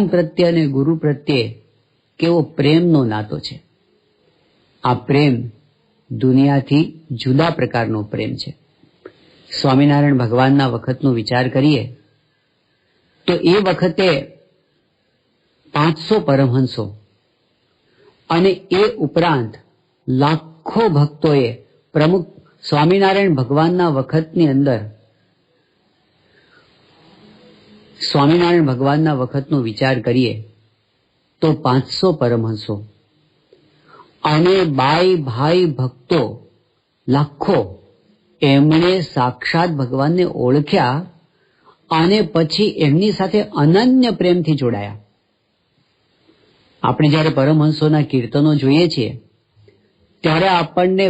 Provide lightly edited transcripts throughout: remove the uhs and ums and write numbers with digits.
પ્રત્યે અને ગુરુ પ્રત્યે કેવો પ્રેમનો નાતો છે. આ પ્રેમ દુનિયાથી જુદા પ્રકારનો પ્રેમ છે. સ્વામિનારાયણ ભગવાનના વખતનો વિચાર કરીએ તો એ વખતે 500 પરમહંસો અને એ ઉપરાંત લાખો ભક્તોએ પ્રમુખ સ્વામિનારાયણ ભગવાનના વખતની અંદર સ્વામિનારાયણ ભગવાનના વખતનો વિચાર કરીએ તો 500 પરમહંસો અને બાઈ ભાઈ ભક્તો લાખો એમણે સાક્ષાત ભગવાનને ઓળખ્યા અને પછી એમની સાથે અનન્ય પ્રેમથી જોડાયા. આપણે જ્યારે પરમહંસોના કીર્તનો જોઈએ છીએ ત્યારે આપણને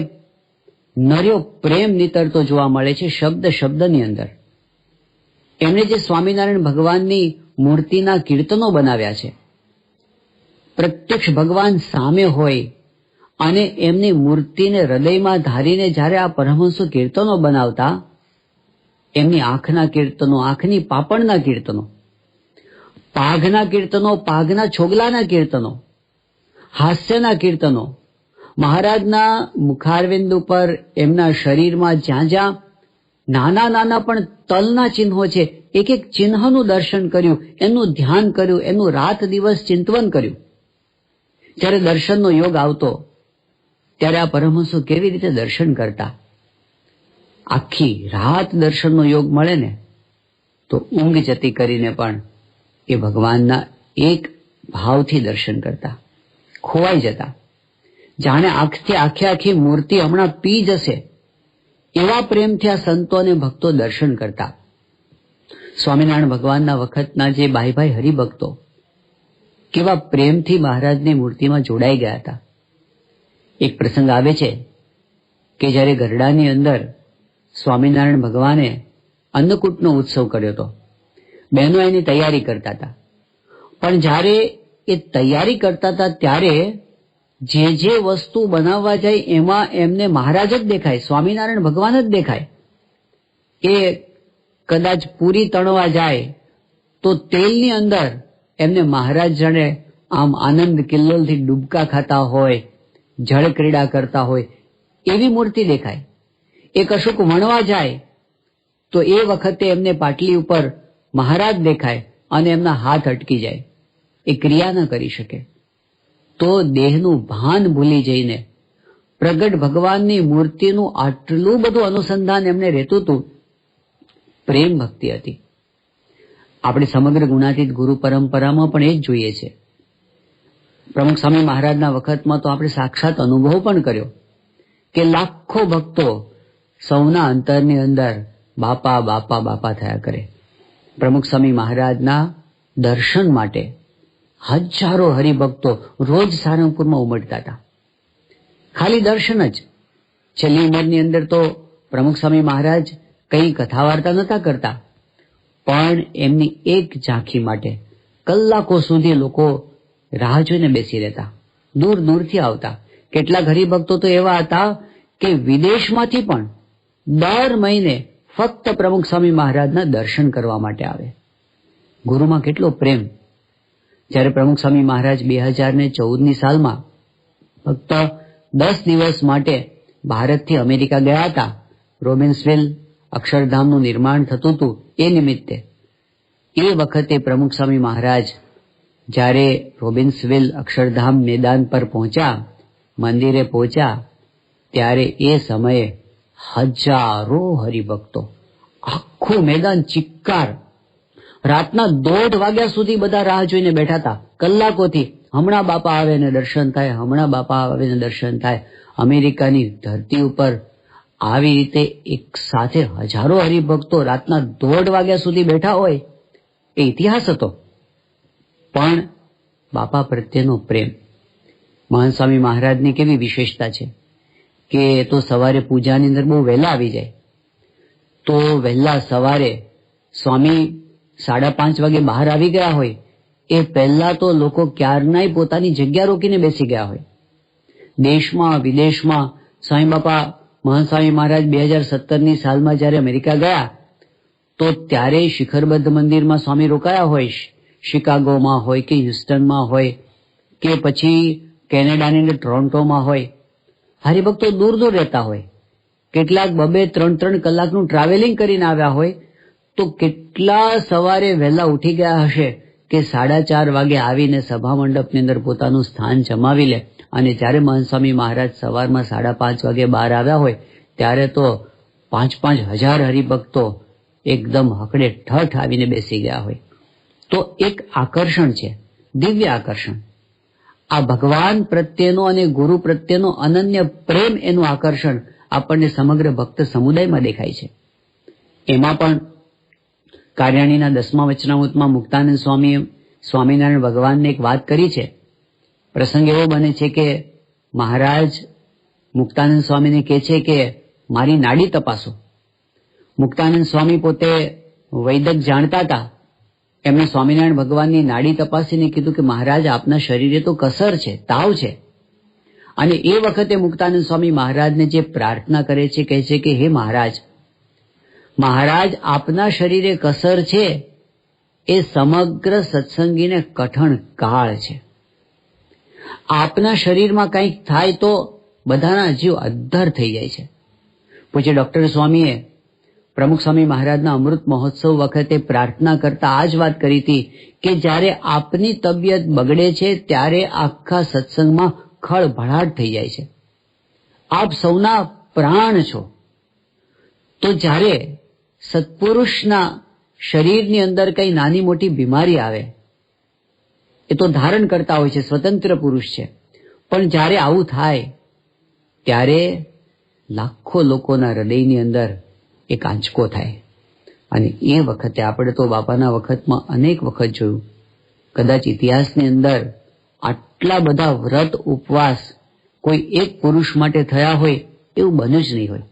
નર્યો પ્રેમ નીતરતો જોવા મળે છે શબ્દ શબ્દની અંદર. એમણે જે સ્વામિનારાયણ ભગવાનની મૂર્તિના કીર્તનો બનાવ્યા છે, પ્રત્યક્ષ ભગવાન સામે હોય અને એમની મૂર્તિને હૃદયમાં ધારીને જ્યારે આ પરમહંસો કીર્તનો બનાવતા, એમની આંખના કીર્તનો, આંખની પાપણના કીર્તનો, પાઘના કીર્તનો, પાઘના છોગલાના કીર્તનો, હાસ્યના કીર્તનો, મહારાજના મુખારવિંદ ઉપર એમના શરીરમાં જ્યાં જ્યાં નાના નાના પણ તલના ચિહ્નો છે, એક એક ચિહ્નનું દર્શન કર્યું, એનું ધ્યાન કર્યું, એનું રાત દિવસ ચિંતવન કર્યું. જ્યારે દર્શનનો યોગ આવતો ત્યારે આ પરમહંસો કેવી રીતે દર્શન કરતા. આખી રાત દર્શનનો યોગ મળે ને તો ઊંઘ જતી કરીને પણ એ ભગવાનના એક ભાવથી દર્શન કરતા, ખોવાઈ જતા, જાણે આખી મૂર્તિ હમણાં પી જશે એવા પ્રેમથી આ સંતો અને ભક્તો દર્શન કરતા. સ્વામિનારાયણ ભગવાનના વખતના જે ભાઈ હરિભક્તો કેવા પ્રેમથી મહારાજની મૂર્તિમાં જોડાઈ ગયા હતા. એક પ્રસંગ આવે છે કે જ્યારે ગરડાની અંદર સ્વામિનારાયણ ભગવાને અન્નકૂટનો ઉત્સવ કર્યો હતો. બહેનો એની તૈયારી કરતા હતા, પણ જ્યારે એ તૈયારી કરતા હતા ત્યારે જે વસ્તુ બનાવવા જાય એમાં એમને મહારાજ જ દેખાય, સ્વામિનારાયણ ભગવાન જ દેખાય. એ કદાચ પૂરી તળવા જાય તો તેલની અંદર એમને મહારાજ જાણે આમ આનંદ કિલ્લોલથી ડૂબકા ખાતા હોય, જળ ક્રીડા કરતા હોય એવી મૂર્તિ દેખાય. એ કશુંક વણવા જાય તો એ વખતે એમને પાટલી ઉપર મહારાજ દેખાય અને એમના હાથ અટકી જાય, એ ક્રિયા ન કરી શકે. તો દેહનું ભાન ભૂલી જઈને પ્રગટ ભગવાનની મૂર્તિનું આટલું બધું અનુસંધાન એમને રહેતું હતું. પ્રેમ ભક્તિ હતી. આપણે સમગ્ર ગુણાતીત ગુરુ પરંપરામાં પણ એ જ જોઈએ છે. પ્રમુખ સ્વામી મહારાજના વખતમાં તો આપણે સાક્ષાત અનુભવ પણ કર્યો કે લાખો ભક્તો સૌના અંતરની અંદર બાપા બાપા બાપા થયા કરે. પ્રમુખ સ્વામી મહારાજના દર્શન માટે હજારો હરિભક્તો રોજ સારંગપુરમાં ઉમટતા હતા. ખાલી દર્શન જ. છેલ્લી ઉંમરની અંદર તો પ્રમુખ સ્વામી મહારાજ કંઈ કથા વાર્તા નતા કરતા, પણ એમની એક ઝાંખી માટે કલાકો સુધી લોકો રાહ જોઈને બેસી રહેતા, દૂર દૂરથી આવતા. કેટલાક હરિભક્તો તો એવા હતા કે વિદેશમાંથી પણ દર મહિને ફક્ત પ્રમુખ સ્વામી મહારાજના દર્શન કરવા માટે આવે. ગુરુમાં કેટલો પ્રેમ. જ્યારે પ્રમુખ સ્વામી મહારાજ 2014ની સાલમાં ફક્ત 10 દિવસ માટે ભારતથી અમેરિકા ગયા હતા, રોબિન્સવિલ અક્ષરધામનું નિર્માણ થતું હતું એ નિમિત્તે. એ વખતે પ્રમુખ સ્વામી મહારાજ જ્યારે રોબિન્સવિલ અક્ષરધામ મેદાન પર પહોંચ્યા, મંદિરે પહોંચ્યા, ત્યારે એ સમયે હજારો હરિભક્તો, આખું મેદાન ચિક્કાર. રાતના 1:30 વાગ્યા સુધી બધા રાહ જોઈને બેઠા હતા, કલાકોથી. હમણાં બાપા આવે ને દર્શન થાય, હમણાં બાપા આવે ને દર્શન થાય. અમેરિકાની ધરતી ઉપર આવી રીતે એક સાથે હજારો હરિભક્તો રાતના 1:30 વાગ્યા સુધી બેઠા હોય, એ ઇતિહાસ હતો. પણ બાપા પ્રત્યેનો પ્રેમ. મહાન સ્વામી મહારાજની કેવી વિશેષતા છે કે તો સવારે પૂજાની અંદર બહુ વહેલા આવી જાય. તો વહેલા સવારે સ્વામી 5:30 વાગે બહાર આવી ગયા હોય એ પહેલા તો લોકો ક્યારનાય પોતાની જગ્યા રોકીને બેસી ગયા હોય. દેશમાં વિદેશમાં સ્વામી બાપા મહાન સ્વામી મહારાજ 2017ની સાલમાં જ્યારે અમેરિકા ગયા તો ત્યારે શિખરબદ્ધ મંદિરમાં સ્વામી રોકાયા હોય, શિકાગોમાં હોય કે હ્યુસ્ટનમાં હોય કે પછી કેનેડાની અંદર ટોરોન્ટોમાં હોય, હરિભક્તો દૂર દૂર રહેતા હોય, કેટલાક 2-3 કલાકનું ટ્રાવેલિંગ કરીને આવ્યા હોય, તો કેટલા સવારે વહેલા ઉઠી ગયા હશે કે 4:30 વાગે આવીને સભા મંડપની અંદર પોતાનું સ્થાન જમાવી લે. અને જ્યારે મહંત સ્વામી મહારાજ સવારમાં 5:30 વાગે બહાર આવ્યા હોય ત્યારે તો 5,000 હરિભક્તો એકદમ હકડે ઠઠ આવીને બેસી ગયા હોય. તો એક આકર્ષણ છે, દિવ્ય આકર્ષણ. આ ભગવાન પ્રત્યેનો અને ગુરુ પ્રત્યેનો અનન્ય પ્રેમ, એનું આકર્ષણ આપણને સમગ્ર ભક્ત સમુદાયમાં દેખાય છે. એમાં પણ કાર્યાણીના 10મા વચનામૃતમાં મુક્તાનંદ સ્વામીએ સ્વામિનારાયણ ભગવાનને એક વાત કરી છે. પ્રસંગ એવો બને છે કે મહારાજ મુક્તાનંદ સ્વામીને કહે છે કે મારી નાડી તપાસો. મુક્તાનંદ સ્વામી પોતે વૈદક જાણતા હતા. એમણે સ્વામિનારાયણ ભગવાનની નાડી તપાસીને કીધું કે મહારાજ, આપના શરીરે તો કસર છે, તાવ છે. અને એ વખતે મુક્તાનંદ સ્વામી મહારાજને જે પ્રાર્થના કરે છે, કહે છે કે હે મહારાજ, આપના શરીરે કસર છે એ સમગ્ર સત્સંગીને કઠણ કાળ છે. આપના શરીરમાં કંઈક થાય તો બધાના જીવ અદ્ધર થઈ જાય છે. પૂજ્ય ડોક્ટર સ્વામીએ પ્રમુખ સ્વામી મહારાજના અમૃત મહોત્સવ વખતે પ્રાર્થના કરતા આ જ વાત કરી હતી કે જ્યારે આપની તબિયત બગડે છે ત્યારે આખા સત્સંગમાં ખળભળાટ થઈ જાય છે. આપ સૌના પ્રાણ છો. તો જ્યારે સત્પુરુષના શરીરની અંદર કઈ નાની મોટી બીમારી આવે, એ તો ધારણ કરતા હોય છે, સ્વતંત્ર પુરુષ છે, પણ જ્યારે આવું થાય ત્યારે લાખો લોકોના હૃદયની અંદર એક આંચકો થાય. અને એ વખતે આપણે તો બાપાના વખતમાં અનેક વખત જોયું, કદાચ ઇતિહાસની અંદર આટલા બધા વ્રત ઉપવાસ કોઈ એક પુરુષ માટે થયા હોય એવું બન્યું જ નહીં હોય.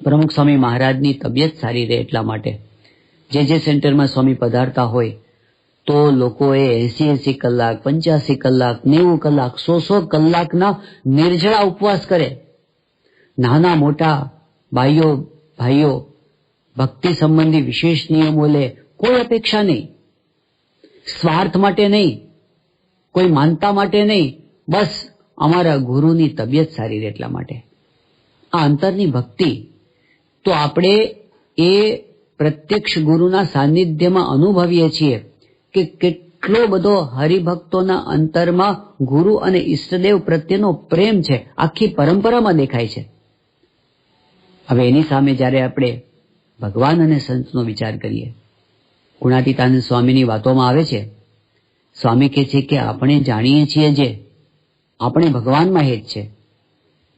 પ્રમુખ સ્વામી મહારાજની તબિયત સારી રહે એટલા માટે જે સેન્ટરમાં સ્વામી પધારતા હોય તો લોકોએ 80 કલાક, 85 કલાક, 90 કલાક, 100 કલાકના નિર્જળા ઉપવાસ કરે. નાના મોટા ભાઈઓ ભક્તિ સંબંધી વિશેષ નિયમો લે, કોઈ અપેક્ષા નહીં, સ્વાર્થ માટે નહીં, કોઈ માનતા માટે નહીં, બસ અમારા ગુરુની તબિયત સારી રહે એટલા માટે. આ અંતરની ભક્તિ તો આપણે એ પ્રત્યક્ષ ગુરુના સાનિધ્યમાં અનુભવીએ છીએ કે કેટલો બધો હરિભક્તોના અંતરમાં ગુરુ અને ઈષ્ટદેવ પ્રત્યેનો પ્રેમ છે, આખી પરંપરામાં દેખાય છે. હવે એની સામે જ્યારે આપણે ભગવાન અને સંતનો વિચાર કરીએ, ગુણાતીતાનંદ સ્વામીની વાતોમાં આવે છે, સ્વામી કહે છે કે આપણે જાણીએ છીએ જે આપણે ભગવાનમાં હેત છે,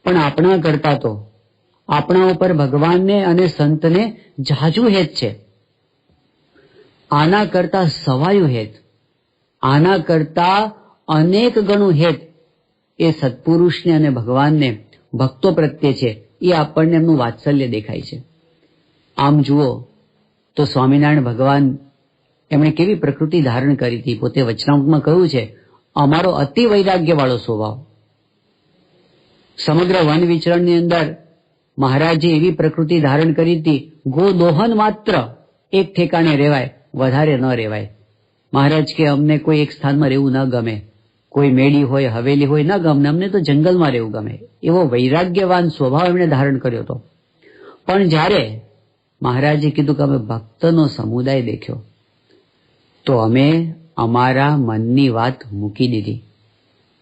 પણ આપણા કરતા તો આપણા ઉપર ભગવાનને અને સંતને જાજુ હેત છે. આના કરતા સવાયું હેત, આના કરતા અનેક ગણું હેત એ સત્પુરુષને અને ભગવાનને ભક્તો પ્રત્યે છે. એ આપણને એમનું વાત્સલ્ય દેખાય છે. આમ જુઓ તો સ્વામિનારાયણ ભગવાન એમણે કેવી પ્રકૃતિ ધારણ કરી હતી. પોતે વચનામૃતમાં કહ્યું છે, અમારો અતિ વૈરાગ્ય વાળો સ્વભાવ. સમગ્ર વન વિચરણની અંદર મહારાજે એવી પ્રકૃતિ ધારણ કરી હતી, ગોદોહન માત્ર એક ઠેકાણે રહેવાય, વધારે ન રહેવાય. મહારાજ કે અમને કોઈ એક સ્થાનમાં રહેવું ન ગમે, કોઈ મેડી હોય, હવેલી હોય ન ગમે, અમને તો જંગલમાં રહેવું ગમે. એવો વૈરાગ્યવાન સ્વભાવ એમણે ધારણ કર્યો હતો. પણ જ્યારે મહારાજે કીધું કે અમે ભક્તનો સમુદાય દેખ્યો તો અમે અમારા મનની વાત મૂકી દીધી.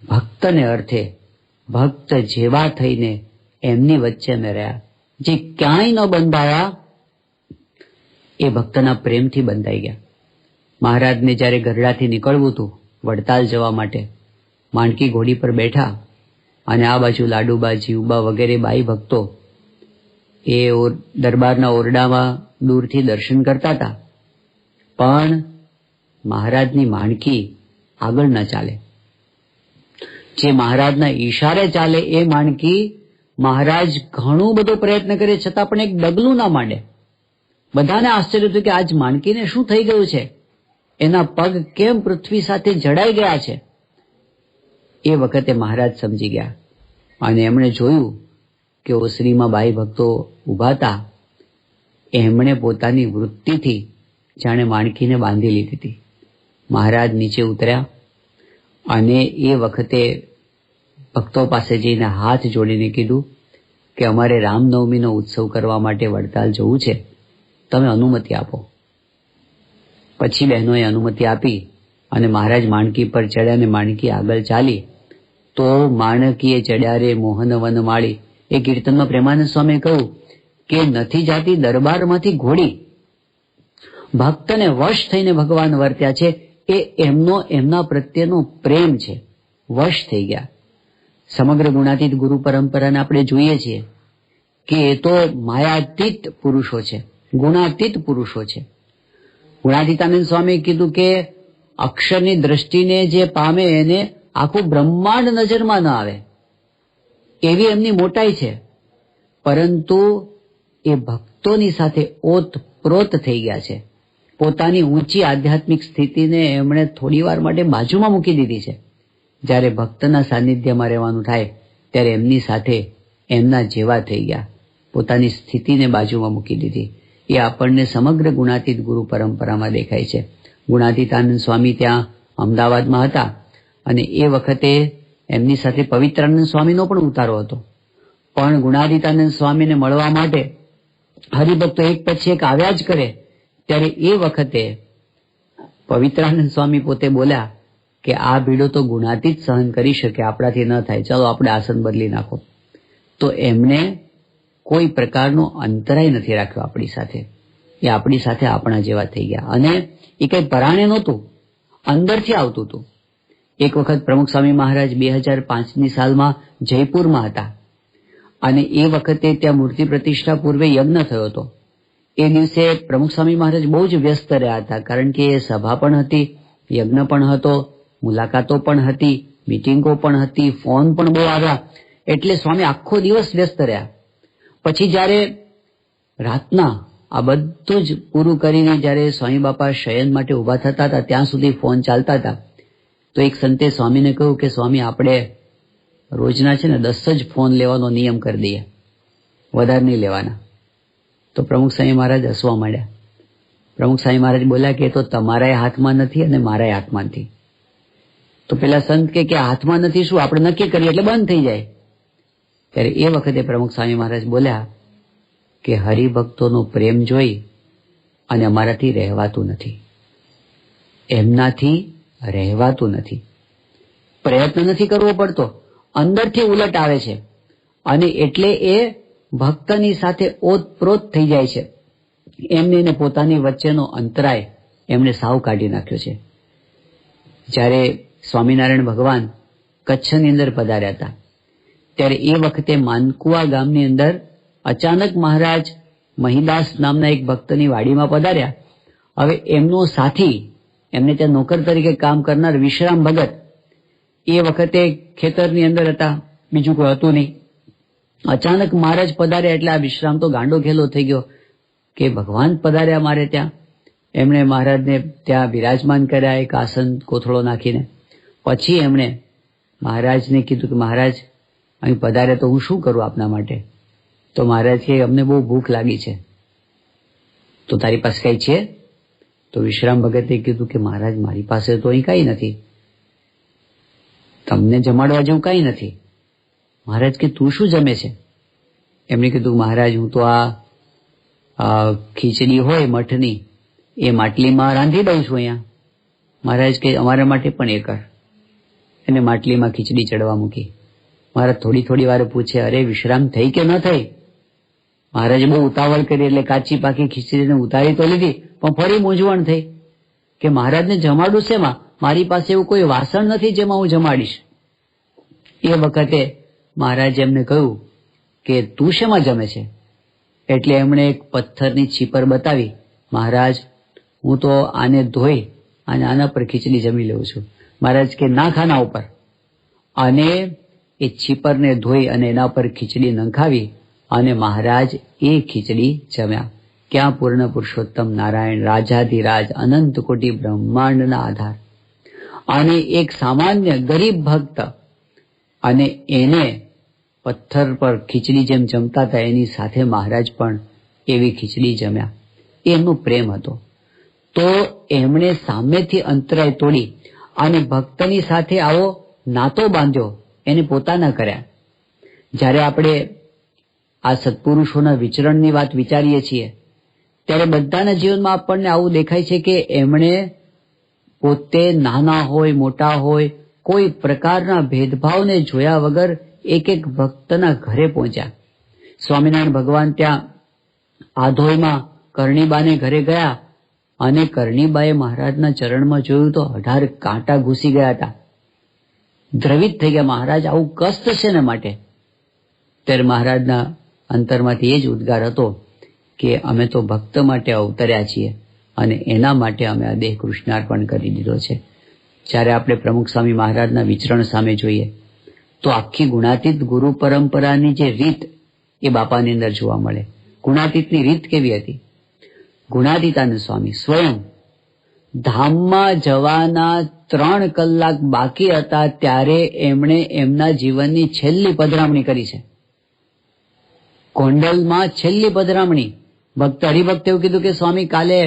ભક્તને અર્થે ભક્ત જેવા થઈને એમની વચ્ચે અમે રહ્યા. જે ક્યાંય ન બંધાયા એ ભક્તના પ્રેમથી બંધાઈ ગયા. મહારાજને જ્યારે ગરડાથી નીકળવું હતું વડતાલ જવા માટે, માણકી ઘોડી પર બેઠા અને આ બાજુ લાડુબા, જીવબા વગેરે બાઈ ભક્તો એ દરબારના ઓરડામાં દૂરથી દર્શન કરતા હતા. પણ મહારાજની માણકી આગળ ન ચાલે. જે મહારાજના ઈશારે ચાલે એ માણકી મહારાજ ઘણું બધો પ્રયત્ન કરે છતાં પણ એક ડગલું ના માંડે. બધાને આશ્ચર્ય થયું કે આજ માણકીને શું થઈ ગયું છે, એના પગ કેમ પૃથ્વી સાથે જડાઈ ગયા છે. એ વખતે મહારાજ સમજી ગયા અને એમણે જોયું કે ઓસરીમાં બાઈ ભક્તો ઉભા હતા. એમણે પોતાની વૃત્તિથી જાણે માણકીને બાંધી લીધી હતી. મહારાજ નીચે ઉતર્યા અને એ વખતે ભક્તો પાસે જઈને હાથ જોડીને કીધું કે અમારે રામનવમીનો ઉત્સવ કરવા માટે વડતાલ જવું છે, તમે અનુમતિ આપો. પછી બહેનોએ અનુમતિ આપી અને મહારાજ માણકી પર ચડ્યા અને માણકી આગળ ચાલી તો માણકીએ ચડ્યા રે મોહન વન માળી. એ કીર્તનમાં પ્રેમાનંદ સ્વામીએ કહ્યું કે નથી જાતી દરબારમાંથી ઘોડી, ભક્તને વશ થઈને ભગવાન વર્ત્યા છે. એ એમના પ્રત્યેનો પ્રેમ છે, વશ થઈ ગયા. સમગ્ર ગુણાતીત ગુરુ પરંપરાને આપણે જોઈએ છીએ કે એ તો માયાતીત પુરુષો છે, ગુણાતીત પુરુષો છે. ગુણાતીતાનંદ સ્વામીએ કીધું કે અક્ષરની દ્રષ્ટિને જે પામે એને આખું બ્રહ્માંડ નજરમાં ન આવે, એવી એમની મોટાઈ છે. પરંતુ એ ભક્તોની સાથે ઓતપ્રોત થઈ ગયા છે. પોતાની ઊંચી આધ્યાત્મિક સ્થિતિને એમણે થોડી વાર માટે બાજુમાં મૂકી દીધી છે. જ્યારે ભક્તના સાનિધ્યમાં રહેવાનું થાય ત્યારે એમની સાથે એમના જેવા થઈ ગયા, પોતાની સ્થિતિને બાજુમાં મૂકી દીધી. એ આપણને સમગ્ર ગુણાતીત ગુરુ પરંપરામાં દેખાય છે. ગુણાતીતાનંદ સ્વામી ત્યાં અમદાવાદમાં હતા અને એ વખતે એમની સાથે પવિત્રાનંદ સ્વામીનો પણ ઉતારો હતો. પણ ગુણાતીતાનંદ સ્વામીને મળવા માટે હરિભક્તો એક પછી એક આવ્યા જ કરે. ત્યારે એ વખતે પવિત્રાનંદ સ્વામી પોતે બોલ્યા કે આ ભીડો તો ગુણાતીત સહન કરી શકે, આપણાથી ન થાય, ચાલો આપણે આસન બદલી નાખો. તો એમણે કોઈ પ્રકારનો અંતરાય નથી રાખ્યો આપણી સાથે. એ આપણી સાથે આપણા જેવા થઈ ગયા અને એ કઈ પરાણે નહોતું, અંદરથી આવતું હતું. એક વખત પ્રમુખ સ્વામી મહારાજ 2005ની સાલમાં જયપુરમાં હતા અને એ વખતે ત્યાં મૂર્તિ પ્રતિષ્ઠા પૂર્વે યજ્ઞ થયો હતો. એ દિવસે પ્રમુખ સ્વામી મહારાજ બહુ જ વ્યસ્ત રહ્યા હતા, કારણ કે એ સભા પણ હતી, યજ્ઞ પણ હતો, મુલાકાતો પણ હતી, મીટિંગો પણ હતી, ફોન પણ બહુ આવ્યા. એટલે સ્વામી આખો દિવસ વ્યસ્ત રહ્યા. પછી જ્યારે રાતના આ બધું જ પૂરું કરીને જ્યારે સ્વામી બાપા શયન માટે ઉભા થતા હતા ત્યાં સુધી ફોન ચાલતા હતા. તો એક સંતે સ્વામીને કહ્યું કે સ્વામી આપણે રોજના છે ને 10 જ ફોન લેવાનો નિયમ કરી દઈએ, વધારે નહીં લેવાના. તો પ્રમુખ સ્વામી મહારાજ હસવા માંડ્યા. પ્રમુખ સ્વામી મહારાજ બોલ્યા કે એ તો તમારાય હાથમાં નથી અને મારાય હાથમાં નથી. તો પેલા સંત કે હાથમાં નથી શું, આપણે નક્કી કરીએ એટલે બંધ થઈ જાય. ત્યારે એ વખતે પ્રમુખ સ્વામી મહારાજ બોલ્યા કે હરિભક્તોનો પ્રેમ જોઈ અને અમારાથી રહેવાતું નથી, એમનાથી રહેવાતું નથી. પ્રયત્ન નથી કરવો પડતો, અંદરથી ઉલટ આવે છે અને એટલે એ ભક્તની સાથે ઓતપ્રોત થઈ જાય છે. એમને એને પોતાની વચ્ચેનો અંતરાય એમણે સાવ કાઢી નાખ્યો છે. જ્યારે સ્વામિનારાયણ ભગવાન કચ્છની અંદર પધાર્યા હતા ત્યારે એ વખતે માનકુવા ગામની અંદર અચાનક મહારાજ મહીદાસ નામના એક ભક્તની વાડીમાં પધાર્યા. હવે એમનો સાથી, એમને ત્યાં નોકર તરીકે કામ કરનાર વિશ્રામ ભગત એ વખતે ખેતરની અંદર હતા, બીજું કોઈ હતું નહીં. અચાનક મહારાજ પધાર્યા એટલે આ વિશ્રામ તો ગાંડો ઘેલો થઈ ગયો કે ભગવાન પધાર્યા મારે ત્યાં. એમણે મહારાજને ત્યાં બિરાજમાન કર્યા એક આસન કોથળો નાખીને. પછી એમણે મહારાજને કીધું કે મહારાજ અહીં પધારે તો હું શું કરું આપના માટે? તો મહારાજ કે અમને બહુ ભૂખ લાગી છે, તો તારી પાસે કઈ છે? તો વિશ્રામ ભગતે કીધું કે મહારાજ મારી પાસે તો અહીં કઈ નથી, તમને જમાડવા જેવું કઈ નથી. મહારાજ કે તું શું જમે છે? એમણે કીધું મહારાજ હું તો આ ખીચડી હોય મઠની એ માટલીમાં રાંધી દઉં છું અહીંયા. મહારાજ કે અમારા માટે પણ એ કર. એને માટલીમાં ખીચડી ચડવા મૂકી. મહારાજ થોડી થોડી વાર પૂછે અરે વિશ્રામ થઈ કે ન થઈ? મહારાજે બહુ ઉતાવળ કરી એટલે કાચી પાકી ખીચડીને ઉતારી તો લીધી પણ ફરી મૂંઝવણ થઈ કે મહારાજને જમાડું શેમાં? મારી પાસે એવું કોઈ વાસણ નથી જેમાં હું જમાડીશ. એ વખતે મહારાજે એમને કહ્યું કે તું શેમાં જમે છે? એટલે એમણે એક પથ્થરની છીપર બતાવી. મહારાજ હું તો આને ધોઈ અને આના પર ખીચડી જમી લઉં છું. મહારાજ કે ના ખાના ઉપર. અને એ છીપરને ધોઈ અને એના પર ખીચડી નંખાવી અને મહારાજ એ ખીચડી જમ્યા. ક્યાં પૂર્ણ પુરુષોત્તમ નારાયણ રાજાધિરાજ અનંત કોટી બ્રહ્માંડના આધાર. અને એક સામાન્ય ગરીબ ભક્ત અને એને પથ્થર પર ખીચડી જેમ જમતા હતા એની સાથે મહારાજ પણ એવી ખીચડી જમ્યા. એ એમનો પ્રેમ હતો. તો એમણે સામેથી અંતરાય તોડી અને ભક્તની સાથે આવો નાતો બાંધ્યો, એને પોતાના કર્યા. જ્યારે આપણે આ સત્પુરુષોના વિચરણની વાત વિચારીએ છીએ ત્યારે બધાના જીવનમાં આપણને આવું દેખાય છે કે એમણે પોતે નાના હોય મોટા હોય કોઈ પ્રકારના ભેદભાવને જોયા વગર એક એક ભક્તના ઘરે પહોંચ્યા. સ્વામિનારાયણ ભગવાન ત્યાં આધોઈમાં કરણીબાને ઘરે ગયા અને કરણીબાએ મહારાજના ચરણમાં જોયું તો 18 કાંટા ઘૂસી ગયા હતા. દ્રવિત થઈ ગયા, મહારાજ આવું કષ્ટ છે ને માટે. ત્યારે મહારાજના અંતરમાંથી એ જ ઉદ્ગાર હતો કે અમે તો ભક્ત માટે અવતર્યા છીએ અને એના માટે અમે આ દેહ કૃષ્ણાર્પણ કરી દીધો છે. જ્યારે આપણે પ્રમુખ સ્વામી મહારાજના વિચરણ સામે જોઈએ તો આખી ગુણાતીત ગુરુ પરંપરાની જે રીત એ બાપાની અંદર જોવા મળે. ગુણાતીતની રીત કેવી હતી? ગુણાતીતાનંદ સ્વામી સ્વયં ધામમાં જવાના 3 કલાક બાકી હતા ત્યારે એમણે એમના જીવનની છેલ્લી પધરામણી કરી છે. ગોંડલમાં છેલ્લી પધરામણી. ભક્ત હરિભક્ત એવું કીધું કે સ્વામી કાલે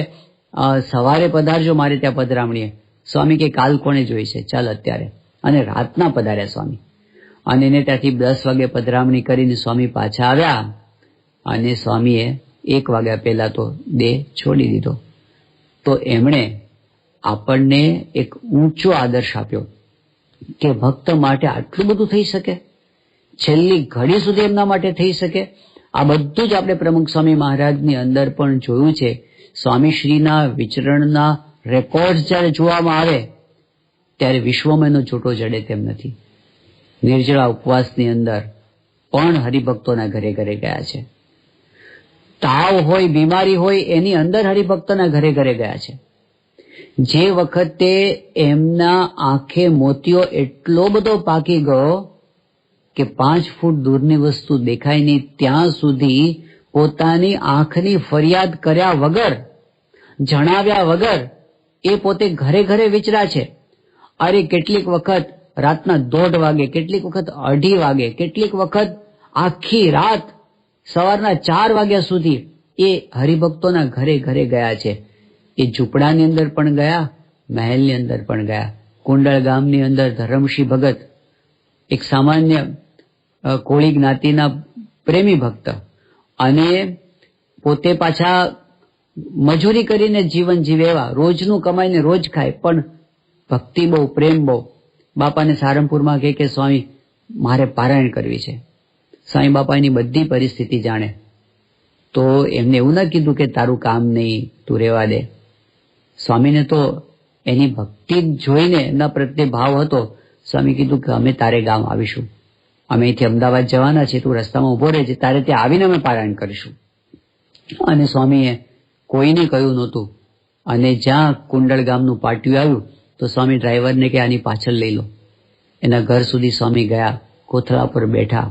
સવારે પધારજો મારે ત્યાં પધરામણીએ. સ્વામી કે કાલ કોને જોઈ છે, ચાલ અત્યારે. અને રાતના પધાર્યા સ્વામી. અને એને ત્યાંથી 10 વાગે પધરામણી કરીને સ્વામી પાછા આવ્યા અને સ્વામીએ 1 વાગ્યા પહેલા તો દેહ છોડી દીધો. તો એમણે આપણને એક ઊંચો આદર્શ આપ્યો કે ભક્ત માટે આટલું બધું થઈ શકે, છેલ્લી ઘડી સુધી એમના માટે થઈ શકે. આ બધું જ આપણે પ્રમુખ સ્વામી મહારાજની અંદર પણ જોયું છે. સ્વામીશ્રીના વિચરણના રેકોર્ડ જ્યારે જોવામાં આવે ત્યારે વિશ્વમાં એનો જોટો જડે તેમ નથી. નિર્જળા ઉપવાસની અંદર પણ હરિભક્તોના ઘરે ઘરે ગયા છે. તાવ હોય, બીમારી હોય, એની અંદર હરિભક્તોના ઘરે ઘરે ગયા છે. જે વખતે એમના આંખે મોતિયો એટલો બધો પાકી ગયો કે 5 ફૂટ દૂરની વસ્તુ દેખાય નહીં ત્યાં સુધી પોતાની આંખની ફરિયાદ કર્યા વગર, જણાવ્યા વગર એ પોતે ઘરે ઘરે વિચરા છે. અરે કેટલીક વખત રાતના 1:30 વાગે, કેટલીક વખત 2:30 વાગે, કેટલીક વખત આખી રાત સવારના 4 વાગ્યા સુધી એ હરિભક્તોના ઘરે ઘરે ગયા છે. એ ઝૂંપડાની અંદર પણ ગયા, મહેલની અંદર પણ ગયા. કુંડળ ગામની અંદર ધરમસિંહ ભગત એક સામાન્ય કોળી જ્ઞાતિના પ્રેમી ભક્ત અને પોતે પાછા મજૂરી કરીને જીવન જીવે એવા, રોજનું કમાઈને રોજ ખાય, પણ ભક્તિ બહુ, પ્રેમ બહુ. બાપાને સારંગપુરમાં કહે કે સ્વામી મારે પારાયણ કરવી છે. સ્વામી બાપા એની બધી પરિસ્થિતિ જાણે. તો એમને એવું ના કીધું કે તારું કામ નહીં, તું રહેવા દે. સ્વામીને તો એની ભક્તિ જોઈને એમના પ્રત્યે ભાવ હતો. સ્વામી કીધું કે અમે તારે ગામ આવીશું, અમે અહીંથી અમદાવાદ જવાના છીએ, તું રસ્તામાં ઉભો રહેજે, તારે ત્યાં આવીને અમે પારાયણ કરીશું. અને સ્વામીએ કોઈને કહ્યું નહોતું. અને જ્યાં કુંડળ ગામનું પાટિયું આવ્યું તો સ્વામી ડ્રાઈવરને કે આની પાછળ લઈ લો. એના ઘર સુધી સ્વામી ગયા, કોથળા પર બેઠા,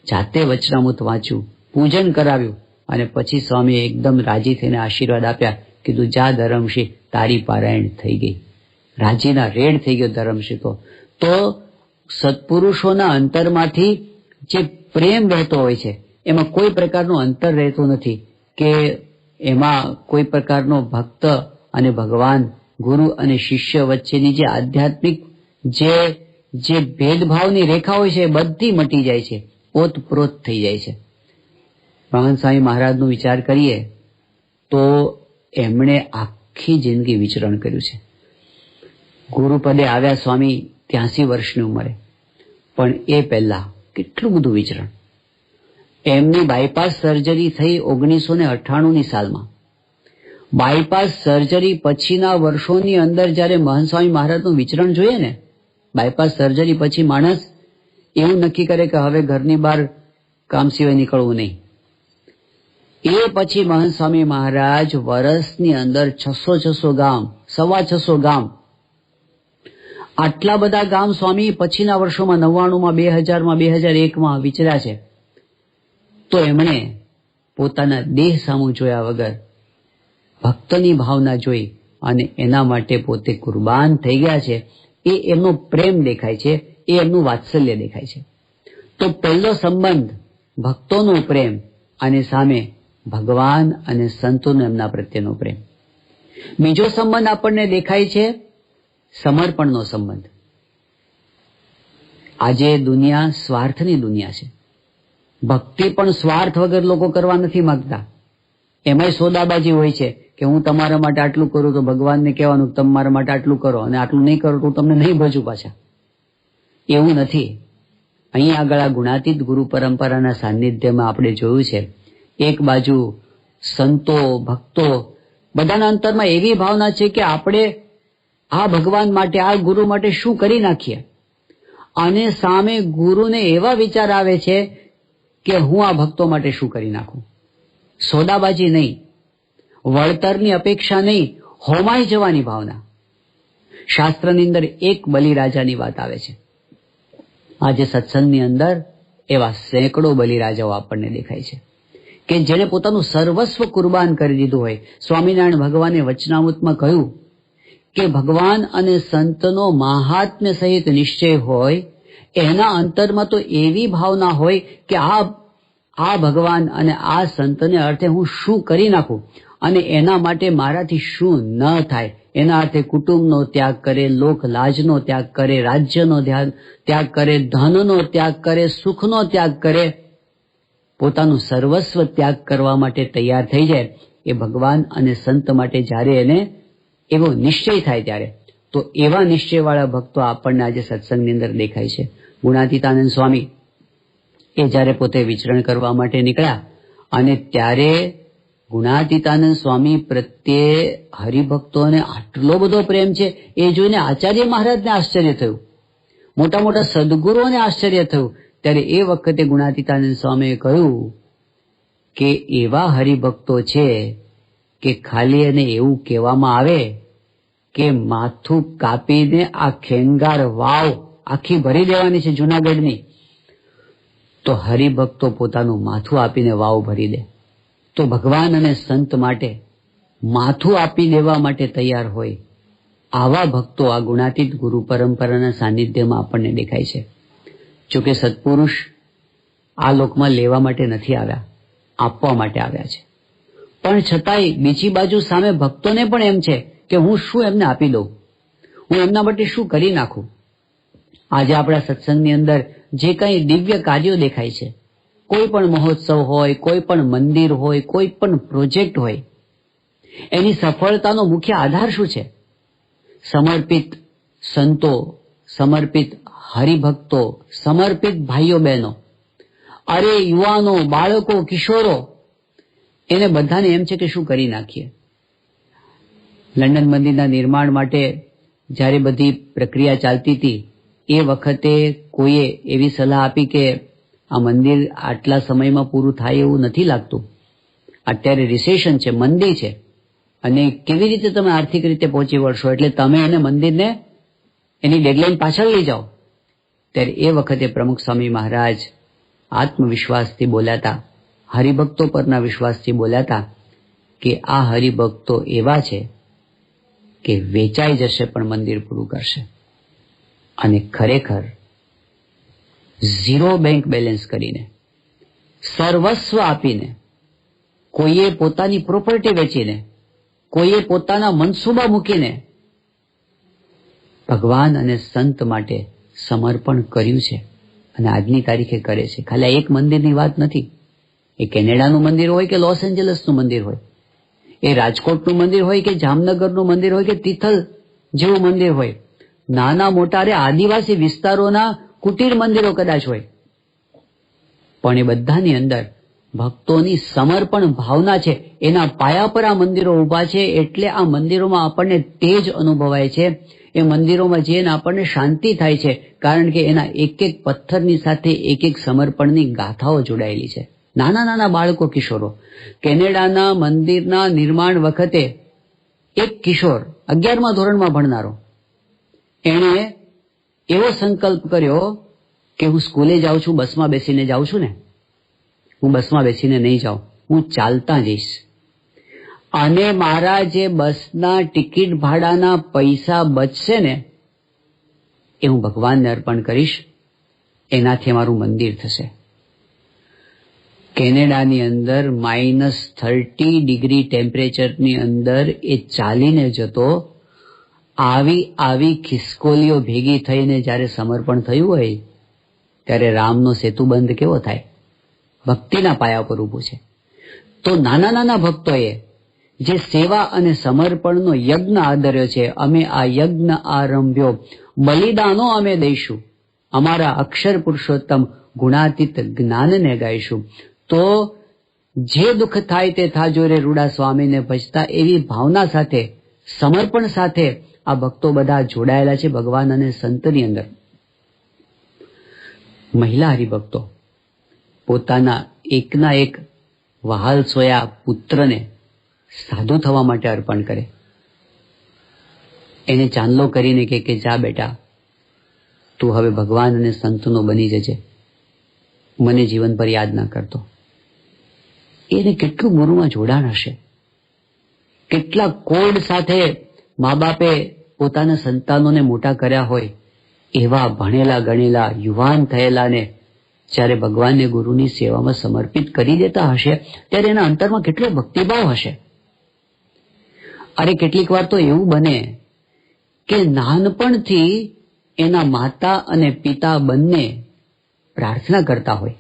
જાતે વચનામૃત વાંચ્યું, પૂજન કરાવ્યું અને પછી સ્વામીએ એકદમ રાજી થઈને આશીર્વાદ આપ્યા. કીધું જા ધરમસિંહ, તારી પારાયણ થઈ ગઈ. રાજીના રેડ થઈ ગયો ધરમસિંહ. તો સત્પુરુષોના અંતરમાંથી જે પ્રેમ વહેતો હોય છે એમાં કોઈ પ્રકારનું અંતર રહેતો નથી કે એમાં કોઈ પ્રકારનો ભક્ત અને ભગવાન, ગુરુ અને શિષ્ય વચ્ચેની જે આધ્યાત્મિક જે ભેદભાવની રેખા હોય છે એ બધી મટી જાય છે, ઓતપ્રોત થઈ જાય છે. મહાન સ્વામી મહારાજનો વિચાર કરીએ તો એમણે આખી જિંદગી વિચરણ કર્યું છે. ગુરુપદે આવ્યા સ્વામી 83 વર્ષની ઉંમરે, પણ એ પહેલા કેટલું બધું વિચરણ. એમની બાયપાસ સર્જરી થઈ 1998ની સાલમાં. બાયપાસ સર્જરી પછીના વર્ષોની અંદર જ્યારે મહંત સ્વામી મહારાજનું વિચરણ જોઈએ ને, બાયપાસ સર્જરી પછી માણસ એવું નક્કી કરે કે હવે ઘરની બહાર કામ સિવાય નીકળવું નહીં. એ પછી મહંત સ્વામી મહારાજ વર્ષની અંદર 600 ગામ, 625 ગામ, આટલા બધા ગામ સ્વામી પછીના વર્ષોમાં 99માં, 2000માં, 2001માં વિચર્યા છે. તો એમણે પોતાના દેહ સામું જોયા વગર ભક્તની ભાવના જોઈ અને એના માટે પોતે કુરબાન થઈ ગયા છે. એ એમનો પ્રેમ દેખાય છે, એ એમનું વાત્સલ્ય દેખાય છે. તો પહેલો સંબંધ ભક્તોનો પ્રેમ અને સામે ભગવાન અને સંતોનો એમના પ્રત્યેનો પ્રેમ. બીજો સંબંધ આપણને દેખાય છે સમર્પણનો સંબંધ. આજે દુનિયા સ્વાર્થની દુનિયા છે. ભક્તિ પણ સ્વાર્થ વગર લોકો કરવા નથી માંગતા. એમાંય સોદાબાજી હોય છે કે હું તમારા માટે આટલું કરું તો ભગવાનને કહેવાનું તમે મારા માટે આટલું કરો, અને આટલું નહીં કરો તો હું તમને નહીં ભજું પાછા. એવું નથી. અહીં આગળ આ ગુણાતીત ગુરુ પરંપરાના સાનિધ્યમાં આપણે જોયું છે, એક બાજુ સંતો ભક્તો બધાના અંતરમાં એવી ભાવના છે કે આપણે આ ભગવાન માટે, આ ગુરુ માટે શું કરી નાખીએ, અને સામે ગુરુને એવા વિચાર આવે છે કે હું આ ભક્તો માટે શું કરી નાખું. સોદાબાજી નહીં, વળતરની અપેક્ષા નહીં, હોમાઈ જવાની ભાવના. શાસ્ત્રની અંદર એક બલિરાજાની વાત આવે છે. આજે સત્સંગની અંદર એવા સેંકડો બલિરાજાઓ આપણને દેખાય છે કે જેણે પોતાનું સર્વસ્વ કુરબાન કરી દીધું હોય. સ્વામિનારાયણ ભગવાને વચનામૃતમાં કહ્યું કે ભગવાન અને સંતનો મહાત્મ્ય સહિત નિશ્ચય હોય, એના અંતરમાં તો એવી ભાવના હોય કે આ ભગવાન અને આ સંતને અર્થે હું શું કરી નાખું, અને એના માટે મારાથી શું ન થાય. એના અર્થે કુટુંબનો ત્યાગ કરે, લોક લાજનો ત્યાગ કરે, રાજ્યનો ત્યાગ કરે, ધનનો ત્યાગ કરે, સુખનો ત્યાગ કરે, પોતાનું સર્વસ્વ ત્યાગ કરવા માટે તૈયાર થઈ જાય. એ ભગવાન અને સંત માટે જ્યારે એને એવો નિશ્ચય થાય ત્યારે, તો એવા નિશ્ચયવાળા ભક્તો આપણને આજે સત્સંગની અંદર દેખાય છે. ગુણાતીતાનંદ સ્વામી એ જ્યારે પોતે વિચરણ કરવા માટે નીકળ્યા, અને ત્યારે ગુણાતીતાનંદ સ્વામી પ્રત્યે હરિભક્તોને આટલો બધો પ્રેમ છે એ જોઈને આચાર્ય મહારાજને આશ્ચર્ય થયું, મોટા મોટા સદગુરુઓને આશ્ચર્ય થયું. ત્યારે એ વખતે ગુણાતીતાનંદ સ્વામીએ કહ્યું કે એવા હરિભક્તો છે કે ખાલી એને એવું કહેવામાં આવે કે માથું કાપીને આ ખેંગાર વાવ આખી ભરી દેવાની છે જૂનાગઢની, તો હરિભક્તો પોતાનું માથું આપીને વાવ ભરી દે. તો ભગવાન અને સંત માટે માથું આપી દેવા માટે તૈયાર હોય આવા ભક્તો આ ગુણાતીત ગુરુ પરંપરાના સાનિધ્યમાં આપણને દેખાય છે. જોકે સત્પુરુષ આ લોકમાં લેવા માટે નથી આવ્યા, આપવા માટે આવ્યા છે. પણ છતાંય બીજી બાજુ સામે ભક્તોને પણ એમ છે કે હું શું એમને આપી દઉં, હું એમના માટે શું કરી નાખું. આજે આપણા સત્સંગની અંદર જે કંઈ દિવ્ય કાર્યો દેખાય છે, કોઈ પણ મહોત્સવ હોય, કોઈ પણ મંદિર હોય, કોઈ પણ પ્રોજેક્ટ હોય, એની સફળતાનો મુખ્ય આધાર શું છે? સમર્પિત સંતો, સમર્પિત હરિભક્તો, સમર્પિત ભાઈઓ બહેનો, અરે યુવાનો, બાળકો, કિશોરો, એને બધાને એમ છે કે શું કરી નાખીએ. લંડન મંદિરના નિર્માણ માટે જ્યારે બધી પ્રક્રિયા ચાલતી હતી એ વખતે કોઈએ એવી સલાહ આપી કે આ મંદિર આટલા સમયમાં પૂરું થાય એવું નથી લાગતું, અત્યારે રિસેશન છે, મંદી છે, અને કેવી રીતે તમે આર્થિક રીતે પહોંચી વળશો, એટલે તમે એને મંદિરને એની ડેડલાઇન પાછળ લઈ જાઓ. ત્યારે એ વખતે પ્રમુખ સ્વામી મહારાજ આત્મવિશ્વાસથી બોલ્યાતા, હરિભક્તો પરના વિશ્વાસથી બોલ્યાતા કે આ હરિભક્તો એવા છે કે વેચાઈ જશે પણ મંદિર પૂરું કરશે. અને ખરેખર ઝીરો બેંક બેલેન્સ કરીને, સર્વસ્વ આપીને, કોઈએ પોતાની પ્રોપર્ટી વેચીને, કોઈએ પોતાના મનસૂબા મૂકીને ભગવાન અને સંત માટે સમર્પણ કર્યું છે, અને આજની તારીખે કરે છે. ખાલી એક મંદિરની વાત નથી. એ કેનેડાનું મંદિર હોય કે લોસ એન્જલસનું મંદિર હોય, એ રાજકોટનું મંદિર હોય કે જામનગરનું મંદિર હોય કે તિથલ જેવું મંદિર હોય, નાના મોટા આદિવાસી વિસ્તારોના કુટીર મંદિરો કદાચ હોય, પણ એ બધાની અંદર ભક્તોની સમર્પણ ભાવના છે. એના પાયા પર આ મંદિરો ઊભા છે, એટલે આ મંદિરોમાં આપણને તેજ અનુભવાય છે. એ મંદિરોમાં જઈને આપણને શાંતિ થાય છે, કારણ કે એના એક એક પથ્થરની સાથે એક એક સમર્પણની ગાથાઓ જોડાયેલી છે. નાના નાના બાળકો, કિશોરો, કેનેડાના મંદિરના નિર્માણ વખતે એક કિશોર 11મા ધોરણમાં ભણનારો, એણે એવો સંકલ્પ કર્યો કે હું સ્કૂલે જાઉં છું, બસમાં બેસીને જાઉં છું ને, હું બસમાં બેસીને નહીં જાઉં, હું ચાલતા જઈશ, અને મારા જે બસના ટિકિટ ભાડાના પૈસા બચશે ને એ હું ભગવાનને અર્પણ કરીશ, એનાથી મારું મંદિર થશે. કેનેડાની અંદર -30 ટેમ્પરેચરની અંદર એ ચાલીને જતો, આવી ખિસકોલીઓ ભેગી થઈને જ્યારે સમર્પણ થયું હોય ત્યારે રામનો સેતુબંધ કેવો થાય? ભક્તિના પાયા પર ઊભું છે. તો નાના નાના ભક્તોએ જે સેવા અને સમર્પણનો યજ્ઞ આદર્યો છે, અમે આ યજ્ઞ આરંભ્યો, બલિદાનો અમે દઈશું, અમારા અક્ષર પુરુષોત્તમ ગુણાતીત જ્ઞાનને ગાઈશું. તો જે દુઃખ થાય તે થાજો રે રૂડા સ્વામીને ભજતા, એવી ભાવના સાથે, સમર્પણ સાથે આ ભક્તો બધા જોડાયેલા છે ભગવાન અને સંતની અંદર. મહિલા હરિભક્તો પોતાના એકના એક વહાલ સોયા પુત્રને સાધુ થવા માટે અર્પણ કરે. એને ચાંદલો કરીને કે જા બેટા, તું હવે ભગવાન અને સંતનો બની જજે, મને જીવન પર યાદ ના કરતો. એને કેટલું ગુરુમાં જોડાણ હશે, કેટલા કોડ સાથે મા બાપે પોતાના સંતાનોને મોટા કર્યા હોય. એવા ભણેલા ગણેલા યુવાન થયેલાને જ્યારે ભગવાનને ગુરુની સેવામાં સમર્પિત કરી દેતા હશે ત્યારે એના અંતરમાં કેટલો ભક્તિભાવ હશે. અરે કેટલીક વાર તો એવું બને કે નાનપણથી એના માતા અને પિતા બંને પ્રાર્થના કરતા હોય,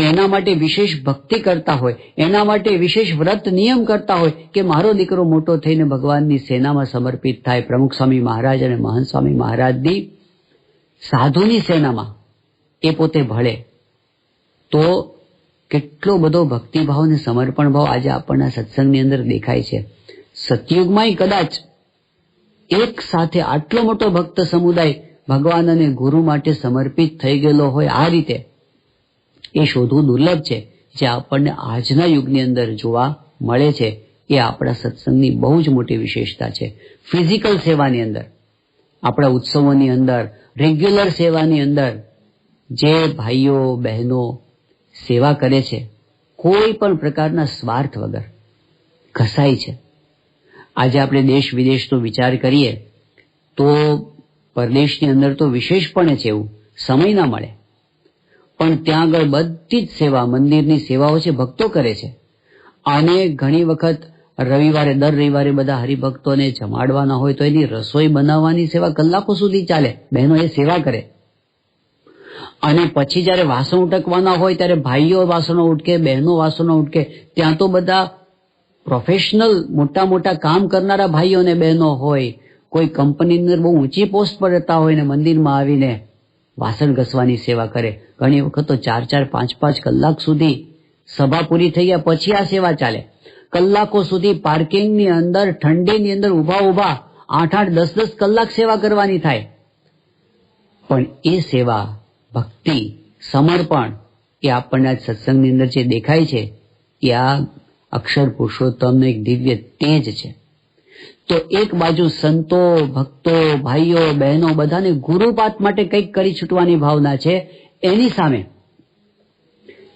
એના માટે વિશેષ ભક્તિ કરતા હોય, એના માટે વિશેષ વ્રત નિયમ કરતા હોય કે મારો દીકરો મોટો થઈને ભગવાનની સેનામાં સમર્પિત થાય, પ્રમુખ સ્વામી મહારાજ અને મહંત સ્વામી મહારાજની સાધુની સેનામાં એ પોતે ભળે. તો કેટલો બધો ભક્તિભાવ અને સમર્પણ ભાવ આજે આપણના સત્સંગની અંદર દેખાય છે. સતયુગમાંય કદાચ એક સાથે આટલો મોટો ભક્ત સમુદાય ભગવાન અને ગુરુ માટે સમર્પિત થઈ ગયેલો હોય આ રીતે, એ શોધવું દુર્લભ છે. જે આપણને આજના યુગની અંદર જોવા મળે છે એ આપણા સત્સંગની બહુ જ મોટી વિશેષતા છે. ફિઝિકલ સેવાની અંદર, આપણા ઉત્સવોની અંદર, રેગ્યુલર સેવાની અંદર જે ભાઈઓ બહેનો સેવા કરે છે કોઈ પણ પ્રકારના સ્વાર્થ વગર, ઘસાય છે. આજે આપણે દેશ વિદેશનો વિચાર કરીએ તો પરદેશની અંદર તો વિશેષપણે છે, એવું સમય ના મળે, પણ ત્યાં આગળ બધી જ સેવા, મંદિરની સેવાઓ છે, ભક્તો કરે છે. અને ઘણી વખત દર રવિવારે બધા હરિભક્તોને જમાડવાના હોય તો એની રસોઈ બનાવવાની સેવા કલાકો સુધી ચાલે, બહેનો એ સેવા કરે. અને પછી જયારે વાસણ ઉટકવાના હોય ત્યારે ભાઈઓ વાસણો ઉટકે, બહેનો વાસણો ઉટકે. ત્યાં તો બધા પ્રોફેશનલ મોટા મોટા કામ કરનારા ભાઈઓ અને બહેનો હોય, કોઈ કંપનીની અંદર બહુ ઊંચી પોસ્ટ પર રહેતા હોય ને મંદિરમાં આવીને વાસણ ઘસવાની સેવા કરે. ઘણી વખત તો 4-5 કલાક સુધી સભા પૂરી થઈ ગયા પછી આ સેવા ચાલે. કલાકો સુધી પાર્કિંગની અંદર, ઠંડીની અંદર ઉભા 8-10 કલાક સેવા કરવાની થાય. પણ એ સેવા, ભક્તિ, સમર્પણ એ આપણને આજ સત્સંગની અંદર જે દેખાય છે એ આ અક્ષર પુરુષોત્તમનો એક દિવ્ય તેજ છે. તો એક બાજુ સંતો, ભક્તો, ભાઈઓ, બહેનો બધાને ગુરુપાત માટે કંઈક કરી છૂટવાની ભાવના છે. એની સામે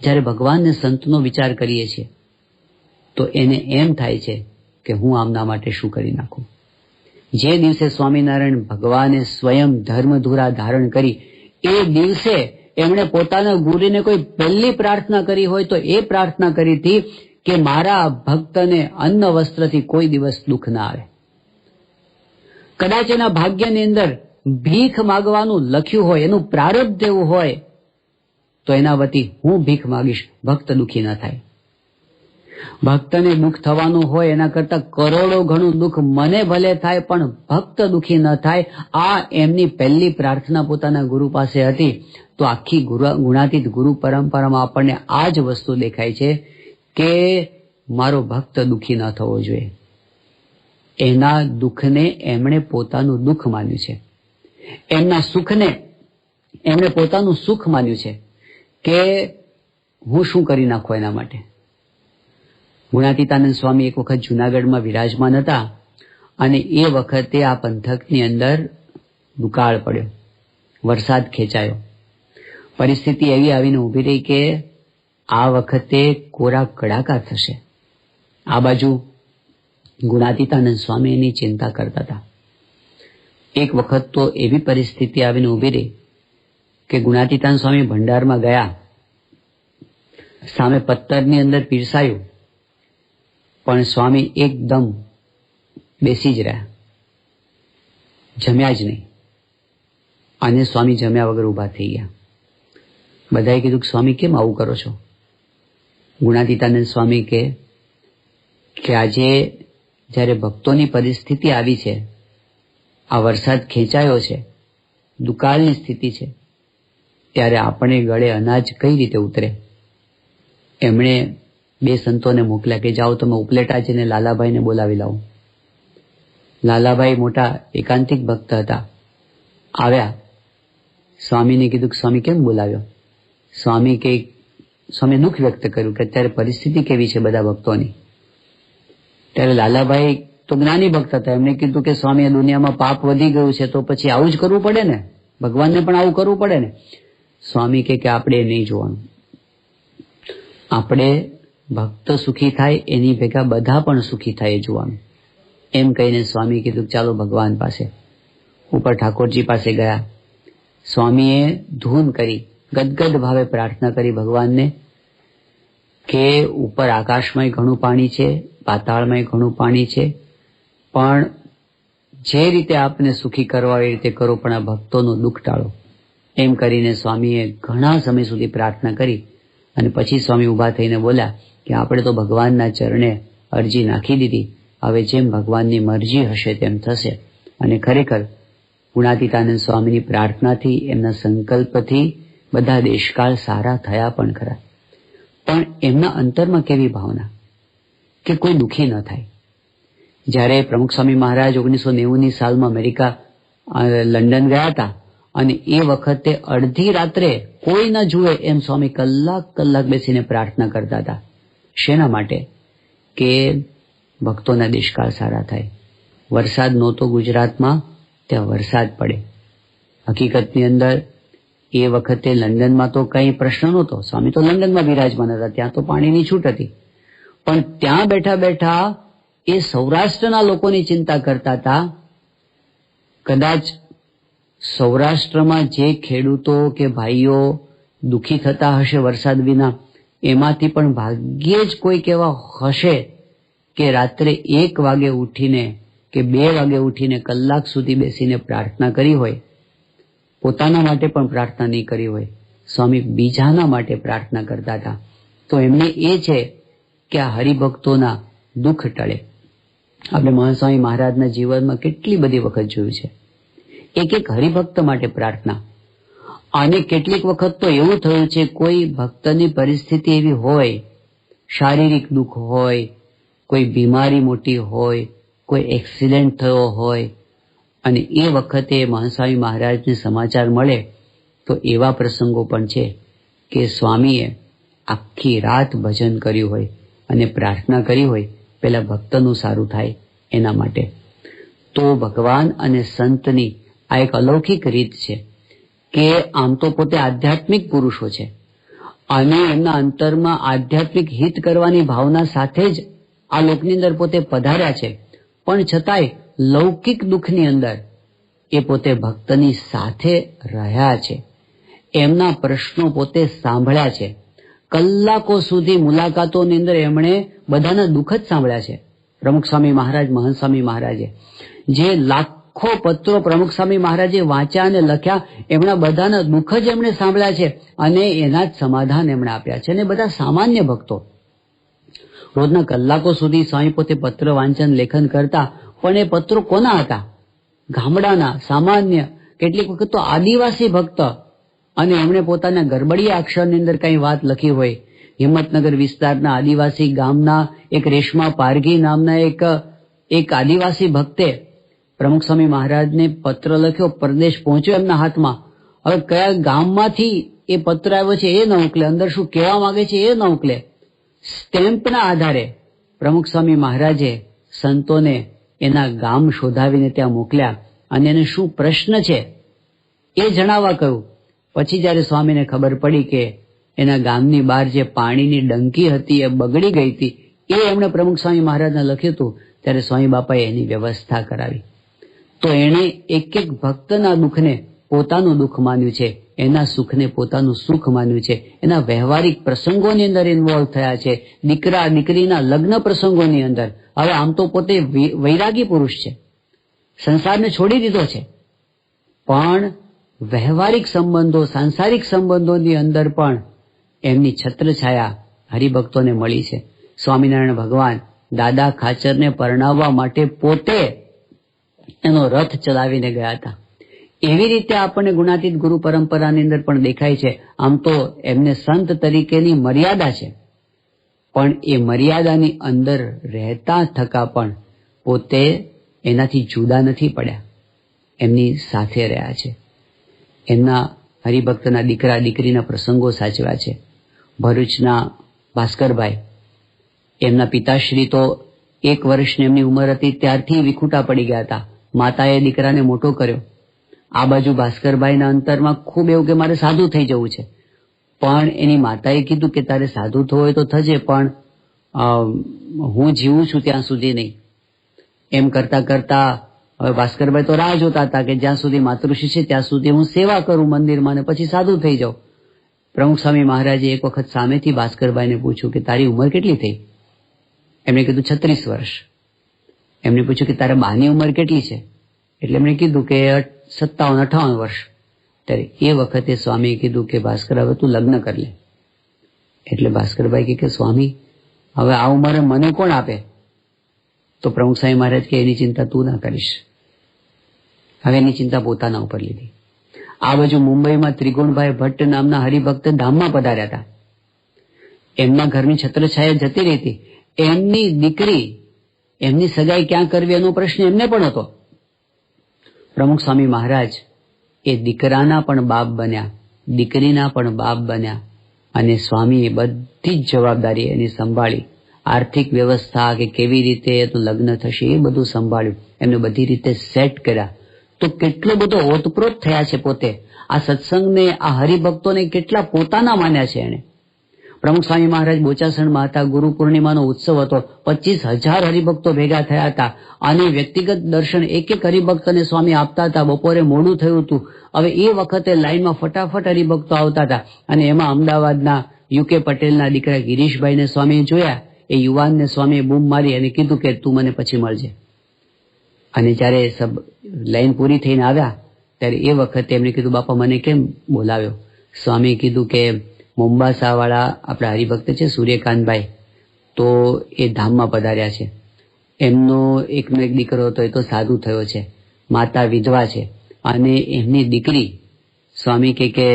જ્યારે ભગવાનને સંતનો વિચાર કરીએ છીએ તો એને એમ થાય છે કે હું આમના માટે શું કરી નાખું. જે દિવસે સ્વામિનારાયણ ભગવાને સ્વયં ધર્મધુરા ધારણ કરી એ દિવસે એમણે પોતાના ગુરુને કોઈ પહેલી પ્રાર્થના કરી હોય તો એ પ્રાર્થના કરી હતી કે મારા ભક્તને અન્ન વસ્ત્રથી કોઈ દિવસ દુઃખ ના આવે. કદાચ એના ભાગ્યની અંદર ભીખ માગવાનું લખ્યું હોય, એનું પ્રારબ્ધ એવું હોય તો એના વતી હું ભીખ માગીશ, ભક્ત દુઃખી ન થાય. ભક્તને દુઃખ થવાનું હોય એના કરતા કરોડો ગણું દુઃખ મને ભલે થાય પણ ભક્ત દુઃખી ન થાય. આ એમની પહેલી પ્રાર્થના પોતાના ગુરુ પાસે હતી. તો આખી ગુણાતીત ગુરુ પરંપરામાં આપણને આ જ વસ્તુ દેખાય છે કે મારો ભક્ત દુઃખી ન થવો જોઈએ. એના દુઃખને એમણે પોતાનું દુઃખ માન્યું છે, એમના સુખને એમણે પોતાનું સુખ માન્યું છે કે હું શું કરી નાખું એના માટે. ગુણાતીતાનંદ સ્વામી એક વખત જૂનાગઢમાં વિરાજમાન હતા અને એ વખતે આ પંથકની અંદર દુકાળ પડ્યો, વરસાદ ખેંચાયો. પરિસ્થિતિ એવી આવીને ઊભી રહી કે આ વખતે કોરા કડાકા થશે. આ બાજુ ગુણાતીતાનંદ સ્વામી એની ચિંતા કરતા હતા. એક વખત તો એવી પરિસ્થિતિ આવીને ઊભી રહી કે ગુણાતીતાનંદ સ્વામી ભંડારમાં ગયા સામે પત્તરની અંદર પીરસાયું, પણ સ્વામી એકદમ બેસી જ રહ્યા, જમ્યા જ નહીં. અને સ્વામી જમ્યા વગર ઊભા થઈ ગયા. બધાએ કીધું કે સ્વામી કેમ આવું કરો છો? ગુણાતીતાનંદ સ્વામી કે આજે જ્યારે ભક્તોની પરિસ્થિતિ આવી છે, આ વરસાદ ખેંચાયો છે, દુકાળની સ્થિતિ છે, ત્યારે આપણે ગળે અનાજ કઈ રીતે ઉતરે? એમણે 2 સંતોને મોકલ્યા કે જાઓ તમે ઉપલેટા જઈને લાલાભાઈને બોલાવી લાવો. લાલાભાઈ મોટા એકાંતિક ભક્ત હતા. આવ્યા, સ્વામીને કીધું કે સ્વામી કેમ બોલાવ્યો? સ્વામી દુઃખ વ્યક્ત કર્યું કે અત્યારે પરિસ્થિતિ કેવી છે બધા ભક્તોની. ત્યારે લાલાભાઈ તો જ્ઞાની ભક્ત હતા, એમણે કીધું કે સ્વામી આ દુનિયામાં પાપ વધી ગયું છે તો પછી આવું જ કરવું પડે ને, ભગવાનને પણ આવું કરવું પડે ને. સ્વામી કે આપણે નહીં જોવાનું, આપણે ભક્ત સુખી થાય એની ભેગા બધા પણ સુખી થાય એ જોવાનું. એમ કહીને સ્વામી કીધું ચાલો ભગવાન પાસે. ઉપર ઠાકોરજી પાસે ગયા. સ્વામીએ ધૂન કરી, ગદગદ ભાવે પ્રાર્થના કરી ભગવાનને કે ઉપર આકાશમાં ઘણું પાણી છે, પાતાળમાં ઘણું પાણી છે, પણ જે રીતે આપને સુખી કરવા એ રીતે કરો, પણ આ ભક્તોનું દુઃખ ટાળો. એમ કરીને સ્વામીએ ઘણા સમય સુધી પ્રાર્થના કરી અને પછી સ્વામી ઊભા થઈને બોલ્યા કે આપણે તો ભગવાનના ચરણે અરજી નાખી દીધી, હવે જેમ ભગવાનની મરજી હશે તેમ થશે. અને ખરેખર ગુણાતીતાનંદ સ્વામીની પ્રાર્થનાથી, એમના સંકલ્પથી બધા દેશકાળ સારા થયા પણ ખરા. પણ એમના અંતરમાં કેવી ભાવના કે કોઈ દુઃખી ન થાય. જ્યારે પ્રમુખ સ્વામી મહારાજ 1990ની સાલમાં અમેરિકા લંડન ગયા હતા અને એ વખતે અડધી રાત્રે કોઈ ન જુએ એમ સ્વામી કલાક બેસીને પ્રાર્થના કરતા હતા. શેના માટે? કે ભક્તોના દેશકાળ સારા થાય. વરસાદ નહોતો ગુજરાતમાં, ત્યાં વરસાદ પડે. હકીકતની અંદર એ વખતે લંડનમાં તો કંઈ પ્રશ્ન નહોતો, સ્વામી તો લંડનમાં બિરાજમાન હતા, ત્યાં તો પાણીની છૂટ હતી. પણ ત્યાં બેઠા બેઠા એ સૌરાષ્ટ્રના લોકોની ચિંતા કરતા હતા. કદાચ સૌરાષ્ટ્રમાં જે ખેડૂતો કે ભાઈઓ દુઃખી થતા હશે વરસાદ વિના, એમાંથી પણ ભાગ્યે જ કોઈક એવા હશે કે રાત્રે 1 વાગે ઉઠીને કે 2 વાગે ઉઠીને કલાક સુધી બેસીને પ્રાર્થના કરી હોય. પોતાના માટે પણ પ્રાર્થના નહીં કરી હોય, સ્વામી બીજાના માટે પ્રાર્થના કરતા હતા. તો એમને એ છે કે આ હરિભક્તોના દુઃખ ટળે. આપણે મહાસ્વામી મહારાજના જીવનમાં કેટલી બધી વખત જોયું છે એક હરિભક્ત માટે પ્રાર્થના. અને કેટલીક વખત તો એવું થયું છે કોઈ ભક્તની પરિસ્થિતિ એવી હોય, શારીરિક દુઃખ હોય, કોઈ બીમારી મોટી હોય, કોઈ એક્સિડન્ટ થયો હોય, અને એ વખતે મહાસ્વામી મહારાજને સમાચાર મળે તો એવા પ્રસંગો પણ છે કે સ્વામીએ આખી રાત ભજન કર્યું હોય અને પ્રાર્થના કરી હોય પેલા ભક્તનું સારું થાય એના માટે. તો ભગવાન અને સંતની આ એક અલૌકિક રીત છે કે આમ તો પોતે આધ્યાત્મિક પુરુષો છે અને એમના અંતરમાં આધ્યાત્મિક હિત કરવાની ભાવના સાથે જ આ લોકની અંદર પોતે પધાર્યા છે, પણ છતાંય લૌકિક દુઃખની અંદર એ પોતે ભક્તની સાથે રહ્યા છે. એમના પ્રશ્નો પોતે સાંભળ્યા છે. કલાકો સુધી મુલાકાતોની અંદર એમણે બધાના દુઃખ જ સાંભળ્યા છે. પ્રમુખ સ્વામી મહારાજ, મહંત સ્વામી મહારાજે જે લાખો પત્રો પ્રમુખ સ્વામી મહારાજે વાંચ્યા અને લખ્યા, એમના બધાના દુઃખ જ એમણે સાંભળ્યા છે અને એના જ સમાધાન એમણે આપ્યા છે. અને બધા સામાન્ય ભક્તો રોજના કલાકો સુધી સ્વામી પોતે પત્ર વાંચન લેખન કરતા, પણ એ પત્રો કોના હતા? ગામડાના સામાન્ય, કેટલીક વખત તો આદિવાસી ભક્ત. અને એમણે પોતાના ગરબડિયા અક્ષરની અંદર કઈ વાત લખી હોય. હિંમતનગર વિસ્તારના આદિવાસી ગામના એક રેશમા પારઘી નામના એક આદિવાસી ભક્તે પ્રમુખ સ્વામી મહારાજને પત્ર લખ્યો, પરદેશ પહોંચ્યો એમના હાથમાં. હવે કયા ગામમાંથી એ પત્ર આવ્યો છે એ ન ઉકલે, અંદર શું કહેવા માંગે છે એ ન ઉકલે. સ્ટેમ્પના આધારે પ્રમુખ સ્વામી મહારાજે સંતોને એના ગામ શોધાવીને ત્યાં મોકલ્યા અને એને શું પ્રશ્ન છે એ જણાવવા કહ્યું. પછી જયારે સ્વામીને ખબર પડી કે એના ગામની બહાર જે પાણીની ડંકી હતી એ બગડી ગઈ હતી, એ એમણે પ્રમુખ સ્વામી મહારાજને લખ્યું હતું, ત્યારે સ્વામી બાપાએ એની વ્યવસ્થા કરાવી. તો એણે એક ભક્તના દુઃખને પોતાનું દુઃખ માન્યું છે એના સુખને પોતાનું સુખ માન્યું છે, એના વ્યવહારિક પ્રસંગોની અંદર ઇન્વોલ્વ થયા છે, દીકરા દીકરીના લગ્ન પ્રસંગોની અંદર. હવે આમ તો પોતે વૈરાગી પુરુષ છે, સંસારને છોડી દીધો છે, પણ વ્યવહારિક સંબંધો, સાંસારિક સંબંધોની અંદર પણ એમની છત્રછાયા હરિભક્તોને મળી છે. સ્વામિનારાયણ ભગવાન દાદા ખાચરને પરણાવવા માટે પોતે એનો રથ ચલાવીને ગયા હતા. એવી રીતે આપણને ગુણાતીત ગુરુ પરંપરાની અંદર પણ દેખાય છે. આમ તો એમને સંત તરીકેની મર્યાદા છે, પણ એ મર્યાદાની અંદર રહેતા થકા પણ પોતે એનાથી જુદા નથી પડ્યા, એમની સાથે રહ્યા છે. એમના હરિભક્તના દીકરા દીકરીના પ્રસંગો સાચવ્યા છે. ભરૂચના ભાસ્કરભાઈ, એમના પિતાશ્રી તો 1 વર્ષની એમની ઉંમર હતી ત્યારથી વિખૂટા પડી ગયા હતા. માતાએ દીકરાને મોટો કર્યો. આ બાજુ ભાસ્કરભાઈના અંતરમાં ખૂબ એવું કે મારે સાધુ થઈ જવું છે, પણ એની માતાએ કીધું કે તારે સાધુ થવું હોય તો થજે, પણ હું જીવું છું ત્યાં સુધી નહીં. એમ કરતા કરતા હવે ભાસ્કરભાઈ તો રાહ જોતા હતા કે જ્યાં સુધી માતૃશ્રી છે ત્યાં સુધી હું સેવા કરું મંદિરમાં ને પછી સાધુ થઈ જાઉં. પ્રમુખ સ્વામી મહારાજે એક વખત સામેથી ભાસ્કરભાઈને પૂછ્યું કે તારી ઉંમર કેટલી થઈ? એમણે કીધું 36 વર્ષ. એમને પૂછ્યું કે તારા બાની ઉંમર કેટલી છે? એટલે એમણે કીધું કે 57-58 વર્ષ. ત્યારે એ વખતે સ્વામીએ કીધું કે ભાસ્કર, હવે તું લગ્ન કરી લે. એટલે ભાસ્કરભાઈ કે સ્વામી, હવે આ ઉંમરે મને કોણ આપે? તો પ્રમુખ સ્વામી મહારાજ કે એની ચિંતા તું ના કરીશ. હવે એની ચિંતા પોતાના ઉપર લીધી. આ બાજુ મુંબઈમાં ત્રિગુણભાઈ ભટ્ટ નામના હરિભક્ત ધામમાં પધાર્યા હતા. એમના ઘરની છત્રછાયા જતી રહી હતી. એમની દીકરી, એમની સગાઈ ક્યાં કરવી એનો પ્રશ્ન એમને પણ હતો. પ્રમુખ સ્વામી મહારાજ એ દીકરાના પણ બાપ બન્યા, દીકરીના પણ બાપ બન્યા, અને સ્વામીએ બધી જ જવાબદારી એની સંભાળી. આર્થિક વ્યવસ્થા કે કેવી રીતે એનું લગ્ન થશે એ બધું સંભાળ્યું, એમને બધી રીતે સેટ કર્યા. તો કેટલો બધો ઓતપ્રોત થયા છે પોતે. આ સત્સંગને, આ હરિભક્તોને કેટલા પોતાના માન્યા છે એને. પ્રમુખ સ્વામી મહારાજ બોચાસણમાં હતા, ગુરુ પૂર્ણિમાનો ઉત્સવ હતો, 25,000 હરિભક્તો ભેગા થયા હતા, અને વ્યક્તિગત દર્શન એક એક હરિભક્તને સ્વામી આપતા હતા. બપોરે મોડું થયું હતું. હવે એ વખતે લાઈનમાં ફટાફટ હરિભક્તો આવતા હતા, અને એમાં અમદાવાદના યુકે પટેલના દીકરા ગિરીશભાઈને સ્વામીએ જોયા. એ યુવાનને સ્વામીએ બૂમ મારી અને કીધું કે તું મને પછી મળજે. અને જ્યારે લાઈન પૂરી થઈને આવ્યા ત્યારે એ વખતે એમને કીધું, બાપા મને કેમ બોલાવ્યો? સ્વામીએ કીધું કે મોમ્બાસા વાળા આપણા હરિભક્ત છે સૂર્યકાંતભાઈ, તો એ ધામમાં પધાર્યા છે. એમનો એકનો એક દીકરો હતો, એ તો સાધુ થયો છે, માતા વિધવા છે, અને એમની દીકરી સ્વામી કે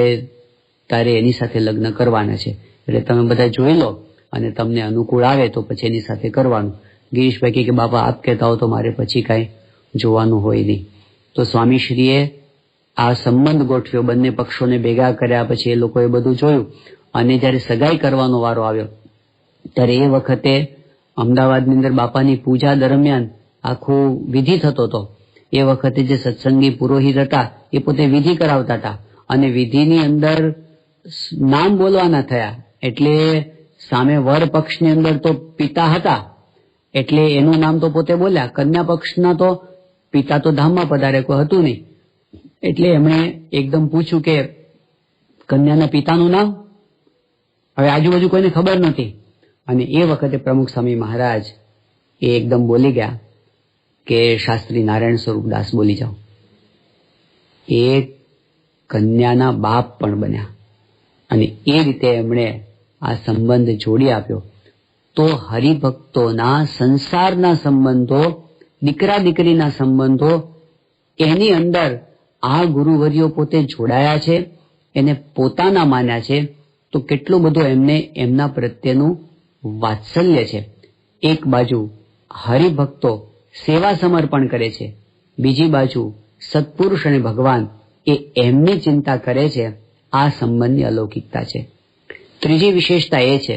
તારે એની સાથે લગ્ન કરવાના છે, એટલે તમે બધા જોઈ લો અને તમને અનુકૂળ આવે તો પછી એની સાથે કરવાનું. ગિરીશભાઈ કે બાપા આપ કહેતા હો તો મારે પછી કાંઈ જોવાનું હોય નહીં. તો સ્વામીશ્રીએ આ સંબંધ ગોઠવ્યો, બંને પક્ષોને ભેગા કર્યા, પછી એ લોકોએ બધું જોયું, અને જ્યારે સગાઈ કરવાનો વારો આવ્યો ત્યારે એ વખતે અમદાવાદની અંદર બાપાની પૂજા દરમિયાન આખો વિધિ થતો હતો. એ વખતે જે સત્સંગી પુરોહિત હતા એ પોતે વિધિ કરાવતા હતા, અને વિધિની અંદર નામ બોલવાના થયા. એટલે સામે વર પક્ષની અંદર તો પિતા હતા એટલે એનું નામ તો પોતે બોલ્યા, કન્યા પક્ષના તો પિતા તો ધામમાં પધારે, કોઈ હતું નહીં. એટલે એમણે એકદમ પૂછ્યું કે કન્યાના પિતાનું નામ? હવે આજુબાજુ કોઈને ખબર નથી, અને એ વખતે પ્રમુખ સ્વામી મહારાજ એ એકદમ બોલી ગયા કે શાસ્ત્રી નારાયણ સ્વરૂપદાસ બોલી જાઓ. એ કન્યાના બાપ પણ બન્યા, અને એ રીતે એમણે આ સંબંધ જોડી આપ્યો. તો હરિભક્તોના સંસારના સંબંધો, દીકરા દીકરીના સંબંધો, એની અંદર આ ગુરુવર્યો પોતે જોડાયા છે, એને પોતાના માન્યા છે. તો કેટલું બધું એમને એમના પ્રત્યેનું વાત્સલ્ય છે. એક બાજુ હરિભક્તો સેવા સમર્પણ કરે છે, બીજી બાજુ સત્પુરુષ અને ભગવાન એ એમની ચિંતા કરે છે. આ સંબંધની અલૌકિકતા છે. ત્રીજી વિશેષતા એ છે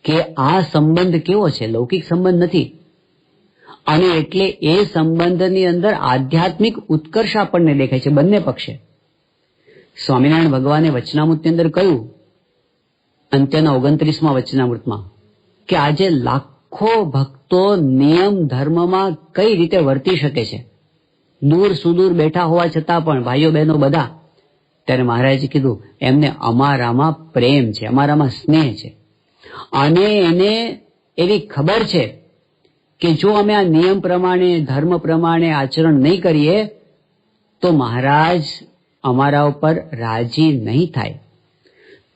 કે આ સંબંધ કેવો છે? લૌકિક સંબંધ નથી, અને એટલે એ સંબંધની અંદર આધ્યાત્મિક ઉત્કર્ષ આપણને દેખાય છે બંને પક્ષે. સ્વામિનારાયણ ભગવાને વચનામૃતની અંદર કહ્યું, અંત્યના 29મા વચનામૃતમાં, કે આજે લાખો ભક્તો નિયમ ધર્મમાં કઈ રીતે વર્તી શકે છે, દૂર સુદૂર બેઠા હોવા છતાં પણ ભાઈઓ બહેનો બધા ત્યારે મહારાજે કીધું એમને અમારામાં પ્રેમ છે, અમારામાં સ્નેહ છે, અને એને એવી ખબર છે કે જો અમે આ નિયમ પ્રમાણે ધર્મ પ્રમાણે આચરણ નહીં કરીએ તો મહારાજ અમારા ઉપર રાજી નહીં થાય.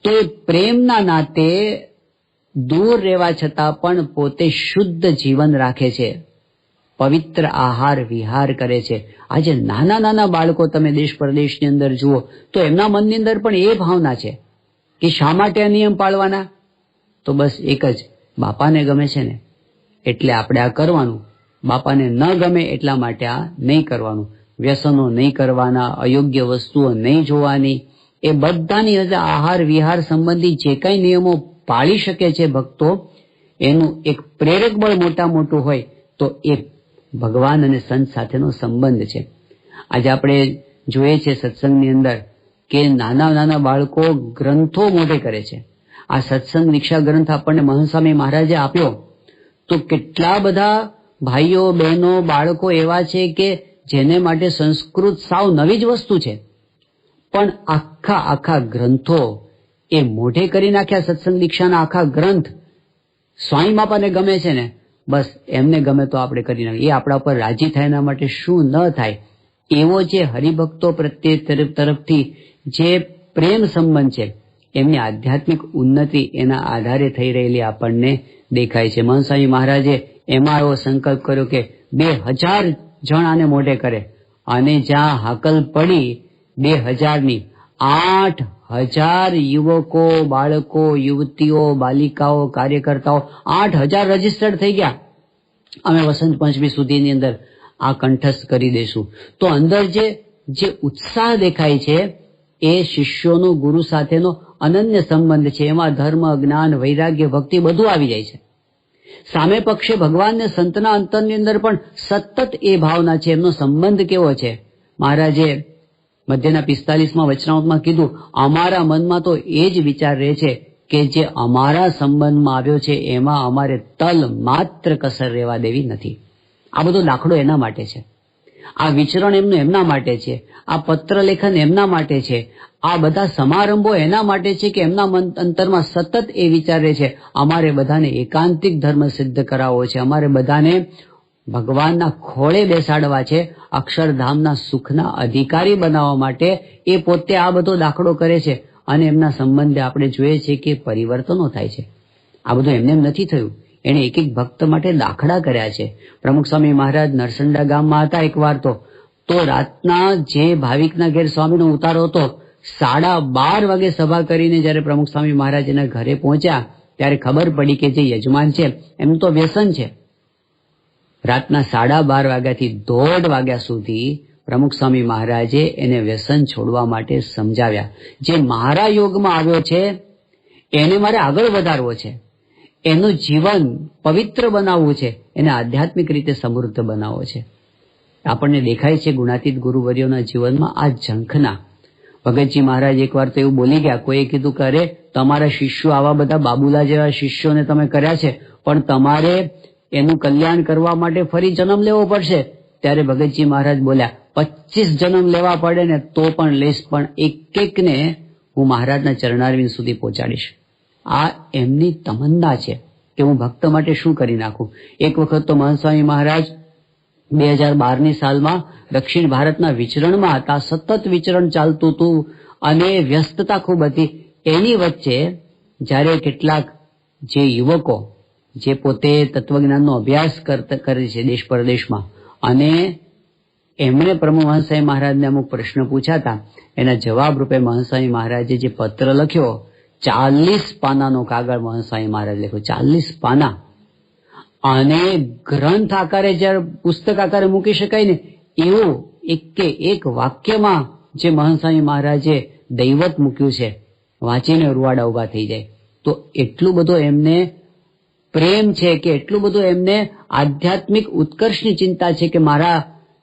તો એ પ્રેમના નાતે દૂર રહેવા છતાં પણ પોતે શુદ્ધ જીવન રાખે છે, પવિત્ર આહાર વિહાર કરે છે. આજે નાના નાના બાળકો તમે દેશ પરદેશની અંદર જુઓ તો એમના મનની અંદર પણ એ ભાવના છે કે શા માટે આ નિયમ પાળવાના? તો બસ એક જ, બાપાને ગમે છે ને એટલે આપણે આ કરવાનું, બાપાને ન ગમે એટલા માટે આ નહીં કરવાનું, વ્યસનો નહીં કરવાના, અયોગ્ય વસ્તુઓ નહીં જોવાની. એ બધાની અંદર આહાર વિહાર સંબંધી જે કઈ નિયમો પાળી શકે છે ભક્તો, એનું એક પ્રેરક બળ મોટું હોય તો એ ભગવાન અને સંત સાથેનો સંબંધ છે. આજે આપણે જોઈએ છે સત્સંગની અંદર કે નાના નાના બાળકો ગ્રંથો મોઢે કરે છે. આ સત્સંગ દીક્ષા ગ્રંથ આપણને મહંત સ્વામી મહારાજે આપ્યો તો કેટલા બધા ભાઈઓ બહેનો બાળકો એવા છે કે જેને માટે સંસ્કૃત સાવ નવી જ વસ્તુ છે, પણ આખા ગ્રંથો એ મોઢે કરી નાખ્યા. સત્સંગ દીક્ષાના આખા ગ્રંથ સ્વામી બાપાને ગમે છે ને બસ એમને ગમે તો આપણે કરી નાખીએ. એ આપણા પર રાજી થાય એના માટે શું ન થાય એવો જે હરિભક્તો પ્રત્યે તરફથી જે પ્રેમ સંબંધ છે, એમની આધ્યાત્મિક ઉન્નતિ એના આધારે થઈ રહેલી આપણને દેખાય છે. મહંત સ્વામી મહારાજે એમાં એવો સંકલ્પ કર્યો કે 2000 જણ આને મોઢે કરે, અને જ્યાં હાકલ પડી 2000ની 8000 યુવકો, બાળકો, યુવતીઓ, બાલિકાઓ, કાર્યકર્તાઓ 8000 રજીસ્ટર્ડ થઈ ગયા. અમે વસંત પંચમી સુધીની અંદર આ કંઠસ્થ કરી દઈશું. તો અંદર જે ઉત્સાહ દેખાય છે એ શિષ્યોનો ગુરુ સાથેનો અનન્ય સંબંધ છે. એમાં ધર્મ, જ્ઞાન, વૈરાગ્ય, ભક્તિ બધું આવી જાય છે. સામે પક્ષે ભગવાન ને સંતના અંતરની અંદર પણ સતત એ ભાવના છે. એમનો સંબંધ કેવો છે? મહારાજે મધ્યના 45માં વચનામૃતમાં કીધું, અમારા મનમાં તો એ જ વિચાર રહે છે કે જે અમારા સંબંધમાં આવ્યો છે એમાં અમારે તલ માત્ર કસર રહેવા દેવી નથી. આ બધો દાખલો એના માટે છે, આ વિચરણ એમનું એમના માટે છે, આ પત્ર લેખન એમના માટે છે, આ બધા સમારંભો એના માટે છે કે એમના મન અંતરમાં સતત એ વિચાર રહે છે અમારે બધાને એકાંતિક ધર્મ સિદ્ધ કરાવવો છે, અમારે બધાને ભગવાનના ખોળે બેસાડવા છે, અક્ષરધામના સુખના અધિકારી બનાવવા માટે એ પોતે આ બધો દાખલો કરે છે. અને એમના સંબંધે આપણે જોઈએ છીએ કે પરિવર્તનો થાય છે. આ બધું એમને નથી થયું, એને એક એક ભક્ત માટે દાખલા કર્યા છે. પ્રમુખ સ્વામી મહારાજ નરસંડા ગામમાં હતા એક વાર તો રાતના જે ભાવિકના ઘેર સ્વામીનો ઉતારો હતો, 12:30 વાગે સભા કરીને જયારે પ્રમુખ સ્વામી મહારાજ એના ઘરે પહોંચ્યા ત્યારે ખબર પડી કે જે યજમાન છે એમનું તો વ્યસન છે. રાતના 12:30 વાગ્યાથી 1:30 વાગ્યા સુધી પ્રમુખ સ્વામી મહારાજે એને વ્યસન છોડવા માટે સમજાવ્યા. જે મારા યોગમાં આવ્યો છે એને મારે આગળ વધારવો છે, એનું જીવન પવિત્ર બનાવવું છે, એને આધ્યાત્મિક રીતે સમૃદ્ધ બનાવવો છે. આપણને દેખાય છે ગુણાતીત ગુરુવર્યોના જીવનમાં આ ઝંખના. ભગતજી મહારાજ એકવાર તો એવું બોલી ગયા, કોઈએ કીધું કે અરે તમારા શિષ્યો આવા બધા બાબુલા જેવા શિષ્યોને તમે કર્યા છે, પણ તમારે એનું કલ્યાણ કરવા માટે ફરી જન્મ લેવો પડશે. ત્યારે ભગતજી મહારાજ બોલ્યા, 25 જન્મ લેવા પડે ને તો પણ લઈશ, પણ એક-એકને હું મહારાજના ચરણારવિંદ સુધી પહોંચાડીશ. આ એમની તમન્ના છે કે હું ભક્ત માટે શું કરી નાખું. એક વખત તો મહંત સ્વામી મહારાજ 2012ની સાલમાં દક્ષિણ ભારતના વિચરણમાં હતા. સતત વિચરણ ચાલતું હતું અને વ્યસ્તતા ખૂબ હતી. એની વચ્ચે જ્યારે કેટલાક જે યુવકો જે પોતે તત્વજ્ઞાનનો અભ્યાસ કરે છે દેશ પરદેશમાં, અને એમણે પ્રમુખ મહંત સ્વામી મહારાજને અમુક પ્રશ્ન પૂછાતા, એના જવાબ રૂપે મહંત સ્વામી મહારાજે જે પત્ર લખ્યો, 40 પાનાનો કાગળ મહંત સ્વામી મહારાજ લખ્યો, 40 પાના. અને ગ્રંથ આકારે જયારે પુસ્તક આકારે મૂકી શકાય ને એવું એક વાક્યમાં જે મહંત સ્વામી મહારાજે દૈવત મૂક્યું છે, વાંચીને રૂવાડા ઉભા થઈ જાય. તો એટલું બધો એમને પ્રેમ છે કે એટલું બધું એમને આધ્યાત્મિક ઉત્કર્ષની ચિંતા છે કે મારા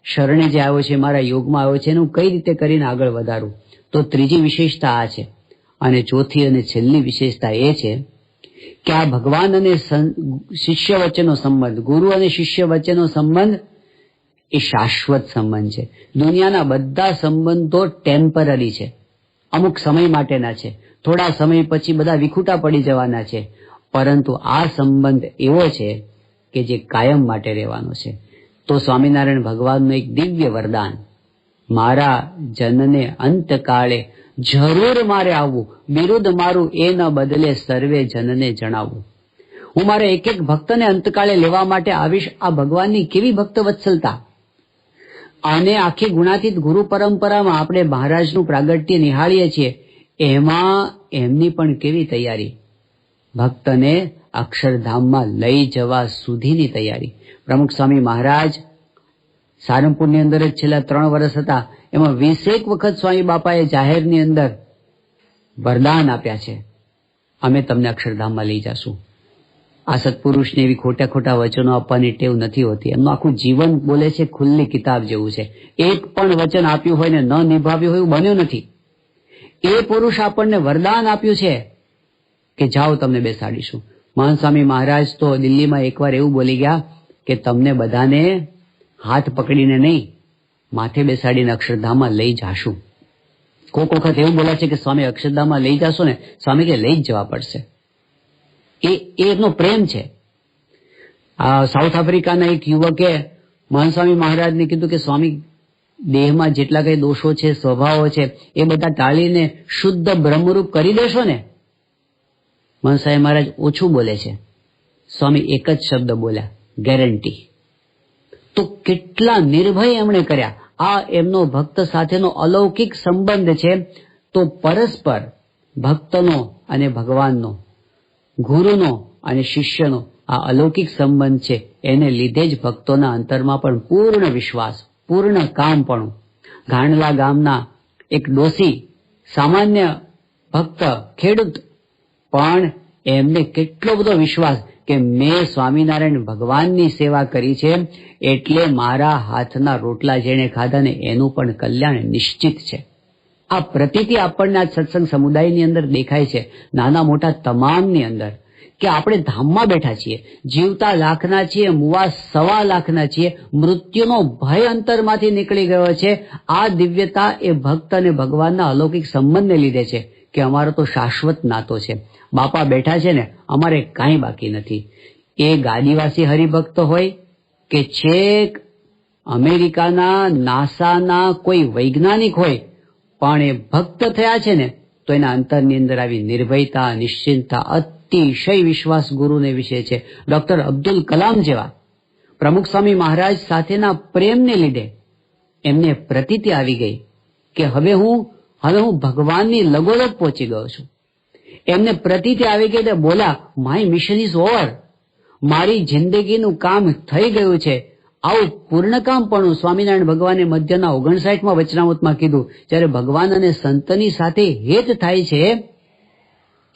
શરણે જે આવ્યો છે, મારા યોગમાં આવ્યો છે, એનું કઈ રીતે કરીને આગળ વધારું. તો ત્રીજી વિશેષતા આ છે. અને ચોથી અને છેલ્લી વિશેષતા એ છે કે આ ભગવાન અને શિષ્ય વચ્ચેનો સંબંધ, ગુરુ અને શિષ્ય વચ્ચેનો સંબંધ એ શાશ્વત સંબંધ છે. દુનિયાના બધા સંબંધો ટેમ્પરરી છે, અમુક સમય માટેના છે, થોડા સમય પછી બધા વિખૂટા પડી જવાના છે, પરંતુ આ સંબંધ એવો છે કે જે કાયમ માટે રહેવાનો છે. તો સ્વામિનારાયણ ભગવાનનું એક દિવ્ય વરદાન, મારા જનને અંતકાળે જરૂર મારે આવવું, બિરુદ મારું એ ન બદલે સર્વે જનને જણાવવું. હું મારા એક એક ભક્તને અંતકાળે લેવા માટે આવીશ. આ ભગવાનની કેવી ભક્ત વત્સલતા! અને આખી ગુણાતીત ગુરુ પરંપરામાં આપણે મહારાજનું પ્રાગટ્ય નિહાળીએ છીએ, એમાં એમની પણ કેવી તૈયારી, ભક્તને અક્ષરધામમાં લઈ જવા સુધીની તૈયારી. પ્રમુખ સ્વામી મહારાજ સારંગપુરની અંદર જ છેલ્લા 3 વર્ષ હતા, એમાં 20 વખત સ્વામી બાપાએ જાહેરની અંદર વરદાન આપ્યા છે, અમે તમને અક્ષરધામમાં લઈ જશું. આ સત્પુરુષને એવી ખોટા ખોટા વચનો આપવાની ટેવ નથી હોતી. એમનું આખું જીવન બોલે છે ખુલ્લી કિતાબ જેવું છે. એક પણ વચન આપ્યું હોય ને ન નિભાવ્યું હોય એવું બન્યું નથી. એ પુરુષ આપણને વરદાન આપ્યું છે કે જાઓ તમને બેસાડીશું. મહાન સ્વામી મહારાજ તો દિલ્હીમાં એકવાર એવું બોલી ગયા કે તમને બધાને હાથ પકડીને નહીં, માથે બેસાડીને અક્ષરધામમાં લઈ જાશું. કોક વખત એવું બોલા છે કે સ્વામી અક્ષરધામમાં લઈ જાશો ને, સ્વામી કે લઈ જ જવા પડશે. એનો પ્રેમ છે. આ સાઉથ આફ્રિકાના એક યુવકે મહાન સ્વામી મહારાજને કીધું કે સ્વામી, દેહમાં જેટલા કઈ દોષો છે, સ્વભાવો છે, એ બધા ટાળીને શુદ્ધ બ્રહ્મરૂપ કરી દેશો ને. મહાન સ્વામી મહારાજ ઓછું બોલે છે, સ્વામી એક જ શબ્દ બોલ્યા, ગેરંટી. તો કેટલા નિર્ભય એમણે કર્યા. આ એમનો ભક્ત સાથેનો અલૌકિક સંબંધ છે. તો પરસ્પર ભક્તનો અને ભગવાનનો, ગુરુનો અને શિષ્યનો આ અલૌકિક સંબંધ છે. એને લીધે જ ભક્તોના અંતરમાં પણ પૂર્ણ વિશ્વાસ, પૂર્ણ કામપણું. ગાંડલા ગામના એક ડોસી, સામાન્ય ભક્ત, ખેડૂત, પણ એમને કેટલો બધો વિશ્વાસ કે મેં સ્વામિનારાયણ ભગવાનની સેવા કરી છે એટલે મારા હાથના રોટલા જેણે ખાધા ને એનું પણ કલ્યાણ નિશ્ચિત છે. આ પ્રતીતિ આપણને આ સત્સંગ સમુદાયની અંદર દેખાય છે, નાના મોટા તમામની અંદર, કે આપણે ધામમાં બેઠા છીએ, જીવતા લાખના છીએ, મુવા 1.25 લાખના છીએ, મૃત્યુનો ભય અંતરમાંથી નીકળી ગયો છે. આ દિવ્યતા એ ભક્ત અને ભગવાનના અલૌકિક સંબંધને લીધે છે કે અમારો તો શાશ્વત નાતો છે. બાપા બેઠા છે ને, અમારે કાંઈ બાકી નથી. એ ગાદીવાસી હરિભક્ત હોય કે છેક અમેરિકાના નાસાના કોઈ વૈજ્ઞાનિક હોય, પણ એ ભક્ત થયા છે ને તો એના અંતરની અંદર આવી નિર્ભયતા, નિશ્ચિંતતા, અતિશય વિશ્વાસ ગુરુને વિશે છે. ડોક્ટર અબ્દુલ કલામ જેવા પ્રમુખ સ્વામી મહારાજ સાથેના પ્રેમને લીધે એમને પ્રતીતિ આવી ગઈ કે હવે હું ભગવાનની લગોલગ પહોંચી ગયો છું. એમને પ્રતીતિ આવી ગઈ એટલે બોલા, માય મિશન ઇઝ ઓવર, મારી જિંદગીનું કામ થઈ ગયું છે. આવું પૂર્ણકામપણું સ્વામિનારાયણ ભગવાને મધ્યના 59માં વચનામૃતમાં કીધું. જ્યારે ભગવાન અને સંતની સાથે હેત થાય છે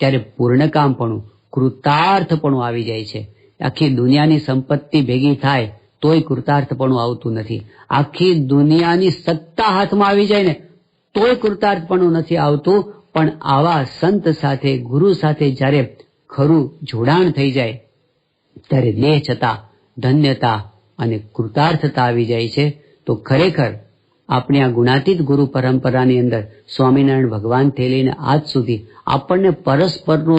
ત્યારે પૂર્ણકામપણું, કૃતાર્થપણું આવી જાય છે. આખી દુનિયાની સંપત્તિ ભેગી થાય તોય કૃતાર્થપણું આવતું નથી. આખી દુનિયાની સત્તા હાથમાં આવી જાય ને તોય કૃતાર્થપણું નથી આવતું. પણ આવા સંત સાથે, ગુરુ સાથે જ્યારે ખરું જોડાણ થઈ જાય ત્યારે દેહ છતાં ધન્યતા અને કૃતાર્થતા આવી જાય છે. તો ખરેખર આપણી આ ગુણાતીત ગુરુ પરંપરાની અંદર સ્વામિનારાયણ ભગવાનથી લઈને આજ સુધી આપણને પરસ્પરનો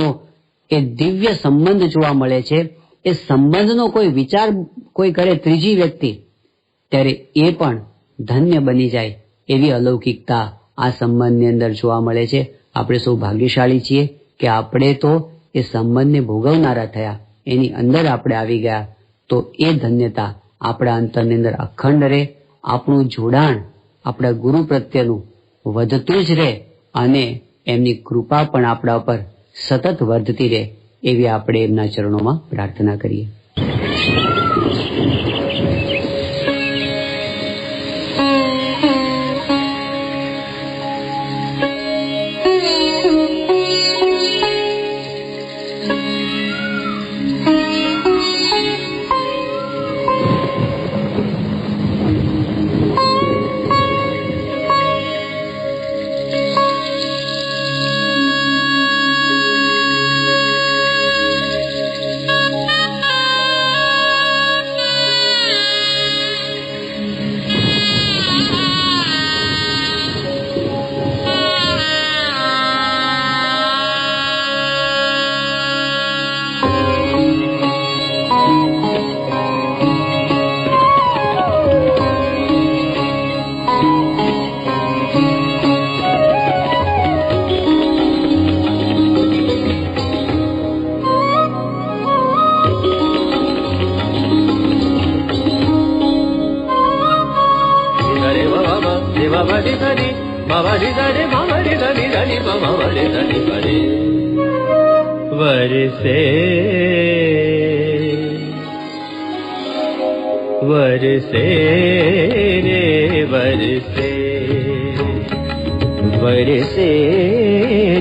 એ દિવ્ય સંબંધ જોવા મળે છે. એ સંબંધનો કોઈ વિચાર કોઈ કરે ત્રીજી વ્યક્તિ, ત્યારે એ પણ ધન્ય બની જાય એવી અલૌકિકતા આ સંબંધની અંદર જોવા મળે છે. આપણે સૌ ભાગ્યશાળી છીએ કે આપણે તો એ સંબંધને ભોગવનારા થયા, એની અંદર આપણે આવી ગયા. તો એ ધન્યતા આપણા અંતરની અંદર અખંડ રહે, આપણું જોડાણ આપણા ગુરુ પ્રત્યેનું વધતું જ રહે અને એમની કૃપા પણ આપણા ઉપર સતત વધતી રહે, એવી આપણે એમના ચરણોમાં પ્રાર્થના કરીએ. मरे धनी धनी मरे धनी परे वरसे वरसे रे वरसे वरसे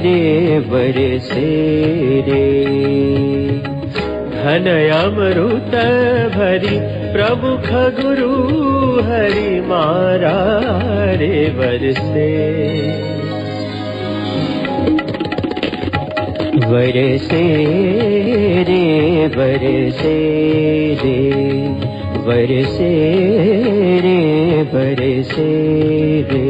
रे वरसे रे घन अमृत भरी प्रमुख गुरु हरि मारा रे वरसे वरसे रे वरसे रे वरसे रे वरसे रे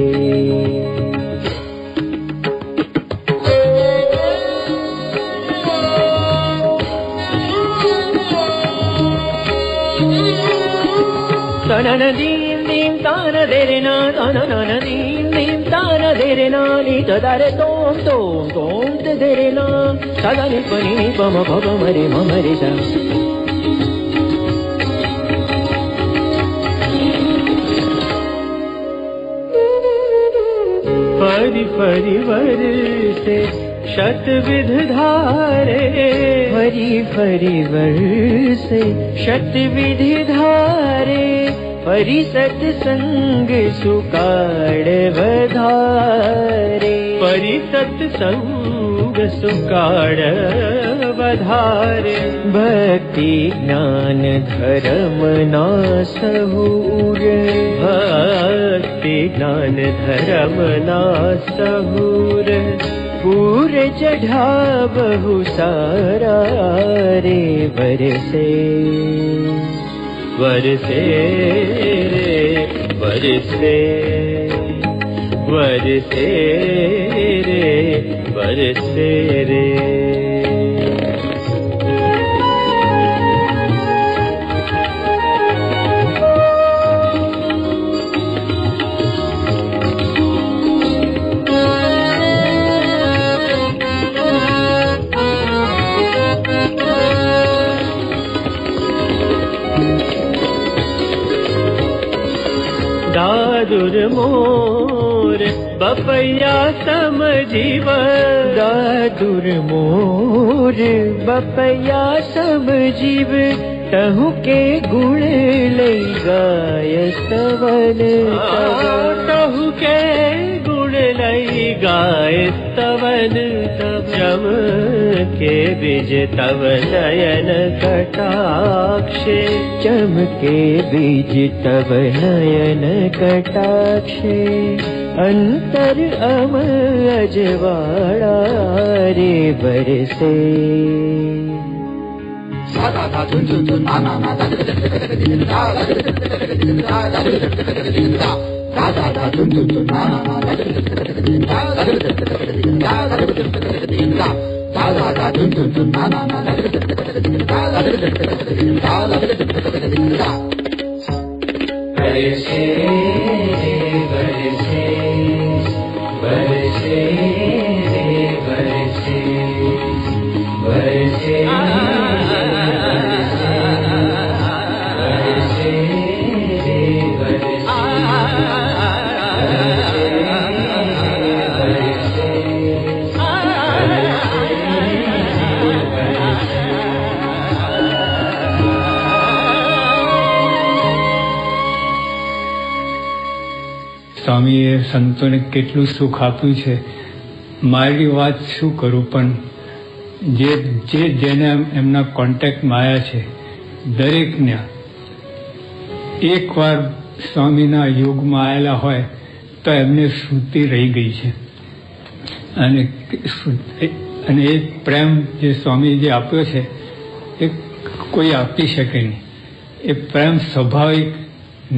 ताना दीन दीन ताना देरे ना ताना नाना दीन दीन ताना देरे ना नी तदारे तोम तोम तोम ते देरे ना सदा नि पनी नि पम पम मरे मरे सा फरी फरी वरसे शतविध धारे फरी फरी वरसे शतविधि धारे फरी सत्संग सुकाड़ वधारे फरी सत्संग सुकाड़ वधारे भक्ति ज्ञान धर्म ना सहूर भक्ति ज्ञान धर्म ना सहूर पूरे चढ़ा बहु सारा रे वरसे वरसे रे वरसे वरसे रे वरसे रे दादुर मोर बपैया समझीव दादुर मोर बपैया समझीव तहु के गुण लई गाय स्तवन तहु के गुण लई गाय स्तवन जम के बीज तव नयन कटाक्षे चमके बीज तव नयन कटाक्षे अंतर अम अजवाड़ा रे बरसे સ્વામીએ સંતોને કેટલું સુખ આપ્યું છે. મારી વાત શું કરું, પણ જેને એમના કોન્ટેક્ટમાં આવ્યા છે દરેકને એકવાર સ્વામીના યોગમાં આવેલા હોય તો એમને શ્રુતિ રહી ગઈ છે. અને એ પ્રેમ જે સ્વામી જે આપ્યો છે એ કોઈ આપી શકે નહીં. એ પ્રેમ સ્વાભાવિક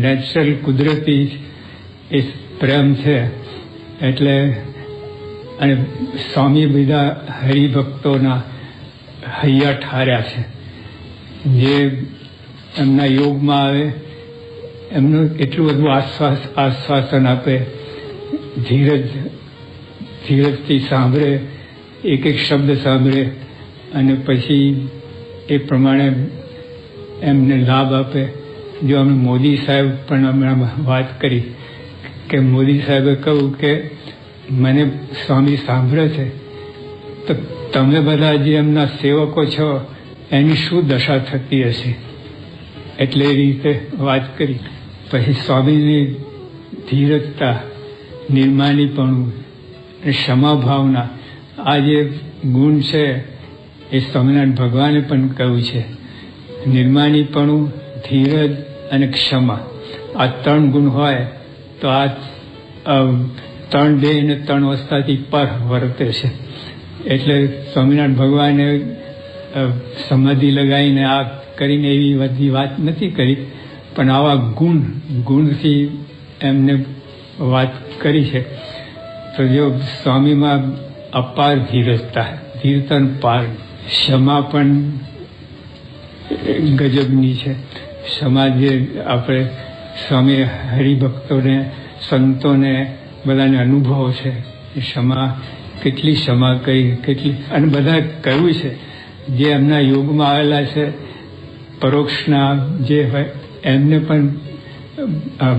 નેચરલ કુદરતી એ પ્રેમ છે. એટલે અને સ્વામી બધા હરિભક્તોના હૈયા ઠાર્યા છે. જે એમના યોગમાં આવે એમનું એટલું બધું આશ્વાસન આપે, ધીરજથી સાંભળે, એક એક શબ્દ સાંભળે અને પછી એ પ્રમાણે એમને લાભ આપે. જો અમે મોદી સાહેબ પણ હમણાં વાત કરી કે મોદી સાહેબે કહ્યું કે મને સ્વામી સાંભળે છે તો તમે બધા જે એમના સેવકો છો એની શું દશા થતી હશે. એટલે એ રીતે વાત કરી. પછી સ્વામીની ધીરજતા, નિર્માનીપણું અને ક્ષમા ભાવના, આ જે ગુણ છે એ સ્વામિનારાયણ ભગવાને પણ કહ્યું છે. નિર્માનીપણું, ધીરજ અને ક્ષમા, આ 3 ગુણ હોય તો આ 3 દેહ અને 3 અવસ્થાથી પર વર્તે છે. એટલે સ્વામિનારાયણ ભગવાને સમાધિ લગાવીને આ કરીને એવી બધી વાત નથી કરી, પણ આવા ગુણથી એમને વાત કરી છે. તો જો સ્વામીમાં અપાર ધીરજતા પાર, ક્ષમા પણ ગજબની છે. ક્ષમા જે આપણે સ્વામી હરિભક્તોને, સંતોને બધાને અનુભવ છે. ક્ષમા કેટલી ક્ષમા કરી, કેટલી, અને બધા કહ્યું છે જે એમના યોગમાં આવેલા છે, પરોક્ષના જે હોય એમને પણ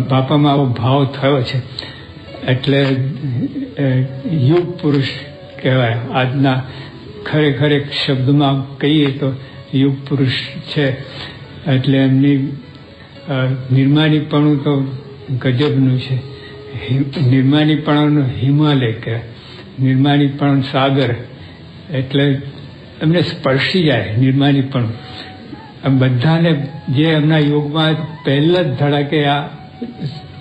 બાપામાં આવો ભાવ થયો છે. એટલે યુગ પુરુષ કહેવાય. આજના ખરેખર એક શબ્દમાં કહીએ તો યુગ પુરુષ છે. એટલે એમની નિર્માનીપણું તો ગજબનું છે. નિર્માનીપણાનો હિમાલય કહેવાય, નિર્માનીપણ સાગર. એટલે એમને સ્પર્શી જાય નિર્માનીપણું. બધાને જે એમના યોગમાં પહેલા જ ધડાકે આ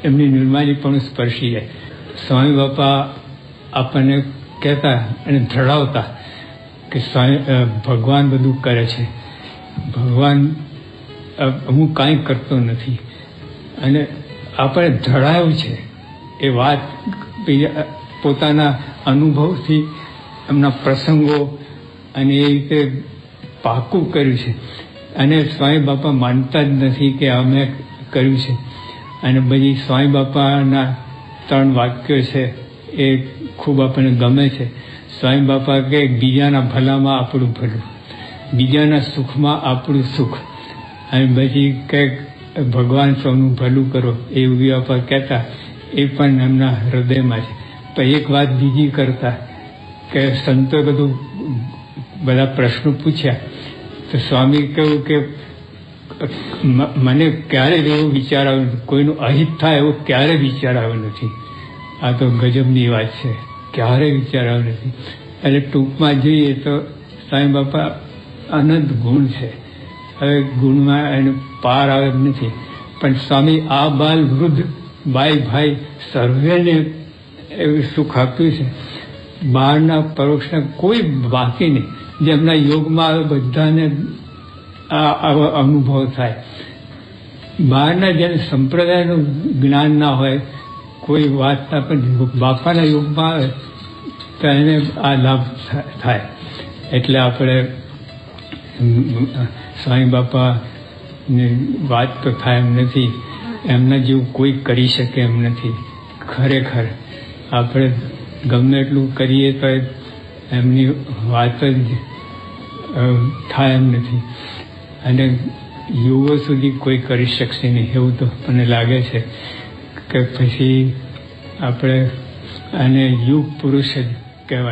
એમની નિર્માનીપણું સ્પર્શી જાય. સ્વામી બાપા આપણને કહેતા અને ધડાવતા કે ભગવાન બધું કરે છે, ભગવાન હું કાંઈ કરતો નથી. અને આપણે ધડાવ્યું છે એ વાત પોતાના અનુભવથી, એમના પ્રસંગો અને એ રીતે પાકું કર્યું છે. અને સ્વામી બાપા માનતા જ નથી કે અમે કર્યું છે. અને બધી સ્વામી બાપાના 3 વાક્યો છે એ ખૂબ આપણને ગમે છે. સ્વામી બાપા કે બીજાના ભલામાં આપણું ભલું, બીજાના સુખમાં આપણું સુખ, અને પછી કંઈક ભગવાન સૌનું ભલું કરો, એવું બાપા કહેતા. એ પણ એમના હૃદયમાં છે. તો એક વાત બીજી કરતા કે સંતોએ બધું બધા પ્રશ્નો પૂછ્યા તો સ્વામી કહ્યું કે મને ક્યારે એવો વિચાર આવ્યો નથી, કોઈનું અહિત થાય એવો ક્યારે વિચાર આવ્યો નથી. આ તો ગજબની વાત છે, ક્યારે વિચાર આવ્યો નથી. એટલે ટૂંકમાં જોઈએ તો સ્વામી બાપા અનંત ગુણ છે. હવે ગુણમાં એને પાર આવે નથી. પણ સ્વામી આ બાલ વૃદ્ધ બાઈ ભાઈ સર્વેને એવું સુખ આપ્યું છે. બહારના પરોક્ષના કોઈ બાકી નહીં. જેમના યોગમાં આવે બધાને આવો અનુભવ થાય. બહારના જેને સંપ્રદાયનું જ્ઞાન ના હોય, કોઈ વાત ના, પણ બાપાના યોગમાં આવે તો એને આ લાભ થાય. એટલે આપણે સ્વામી બાપાની વાત તો થાય એમ નથી. એમના જેવું કોઈ કરી શકે એમ નથી. ખરેખર આપણે ગમે એટલું કરીએ તો એમની વાત જ થાય એમ નથી. અને યુગો સુધી કોઈ કરી શકશે નહીં એવું તો મને લાગે છે. કે પછી આપણે આને યુગ પુરુષ જ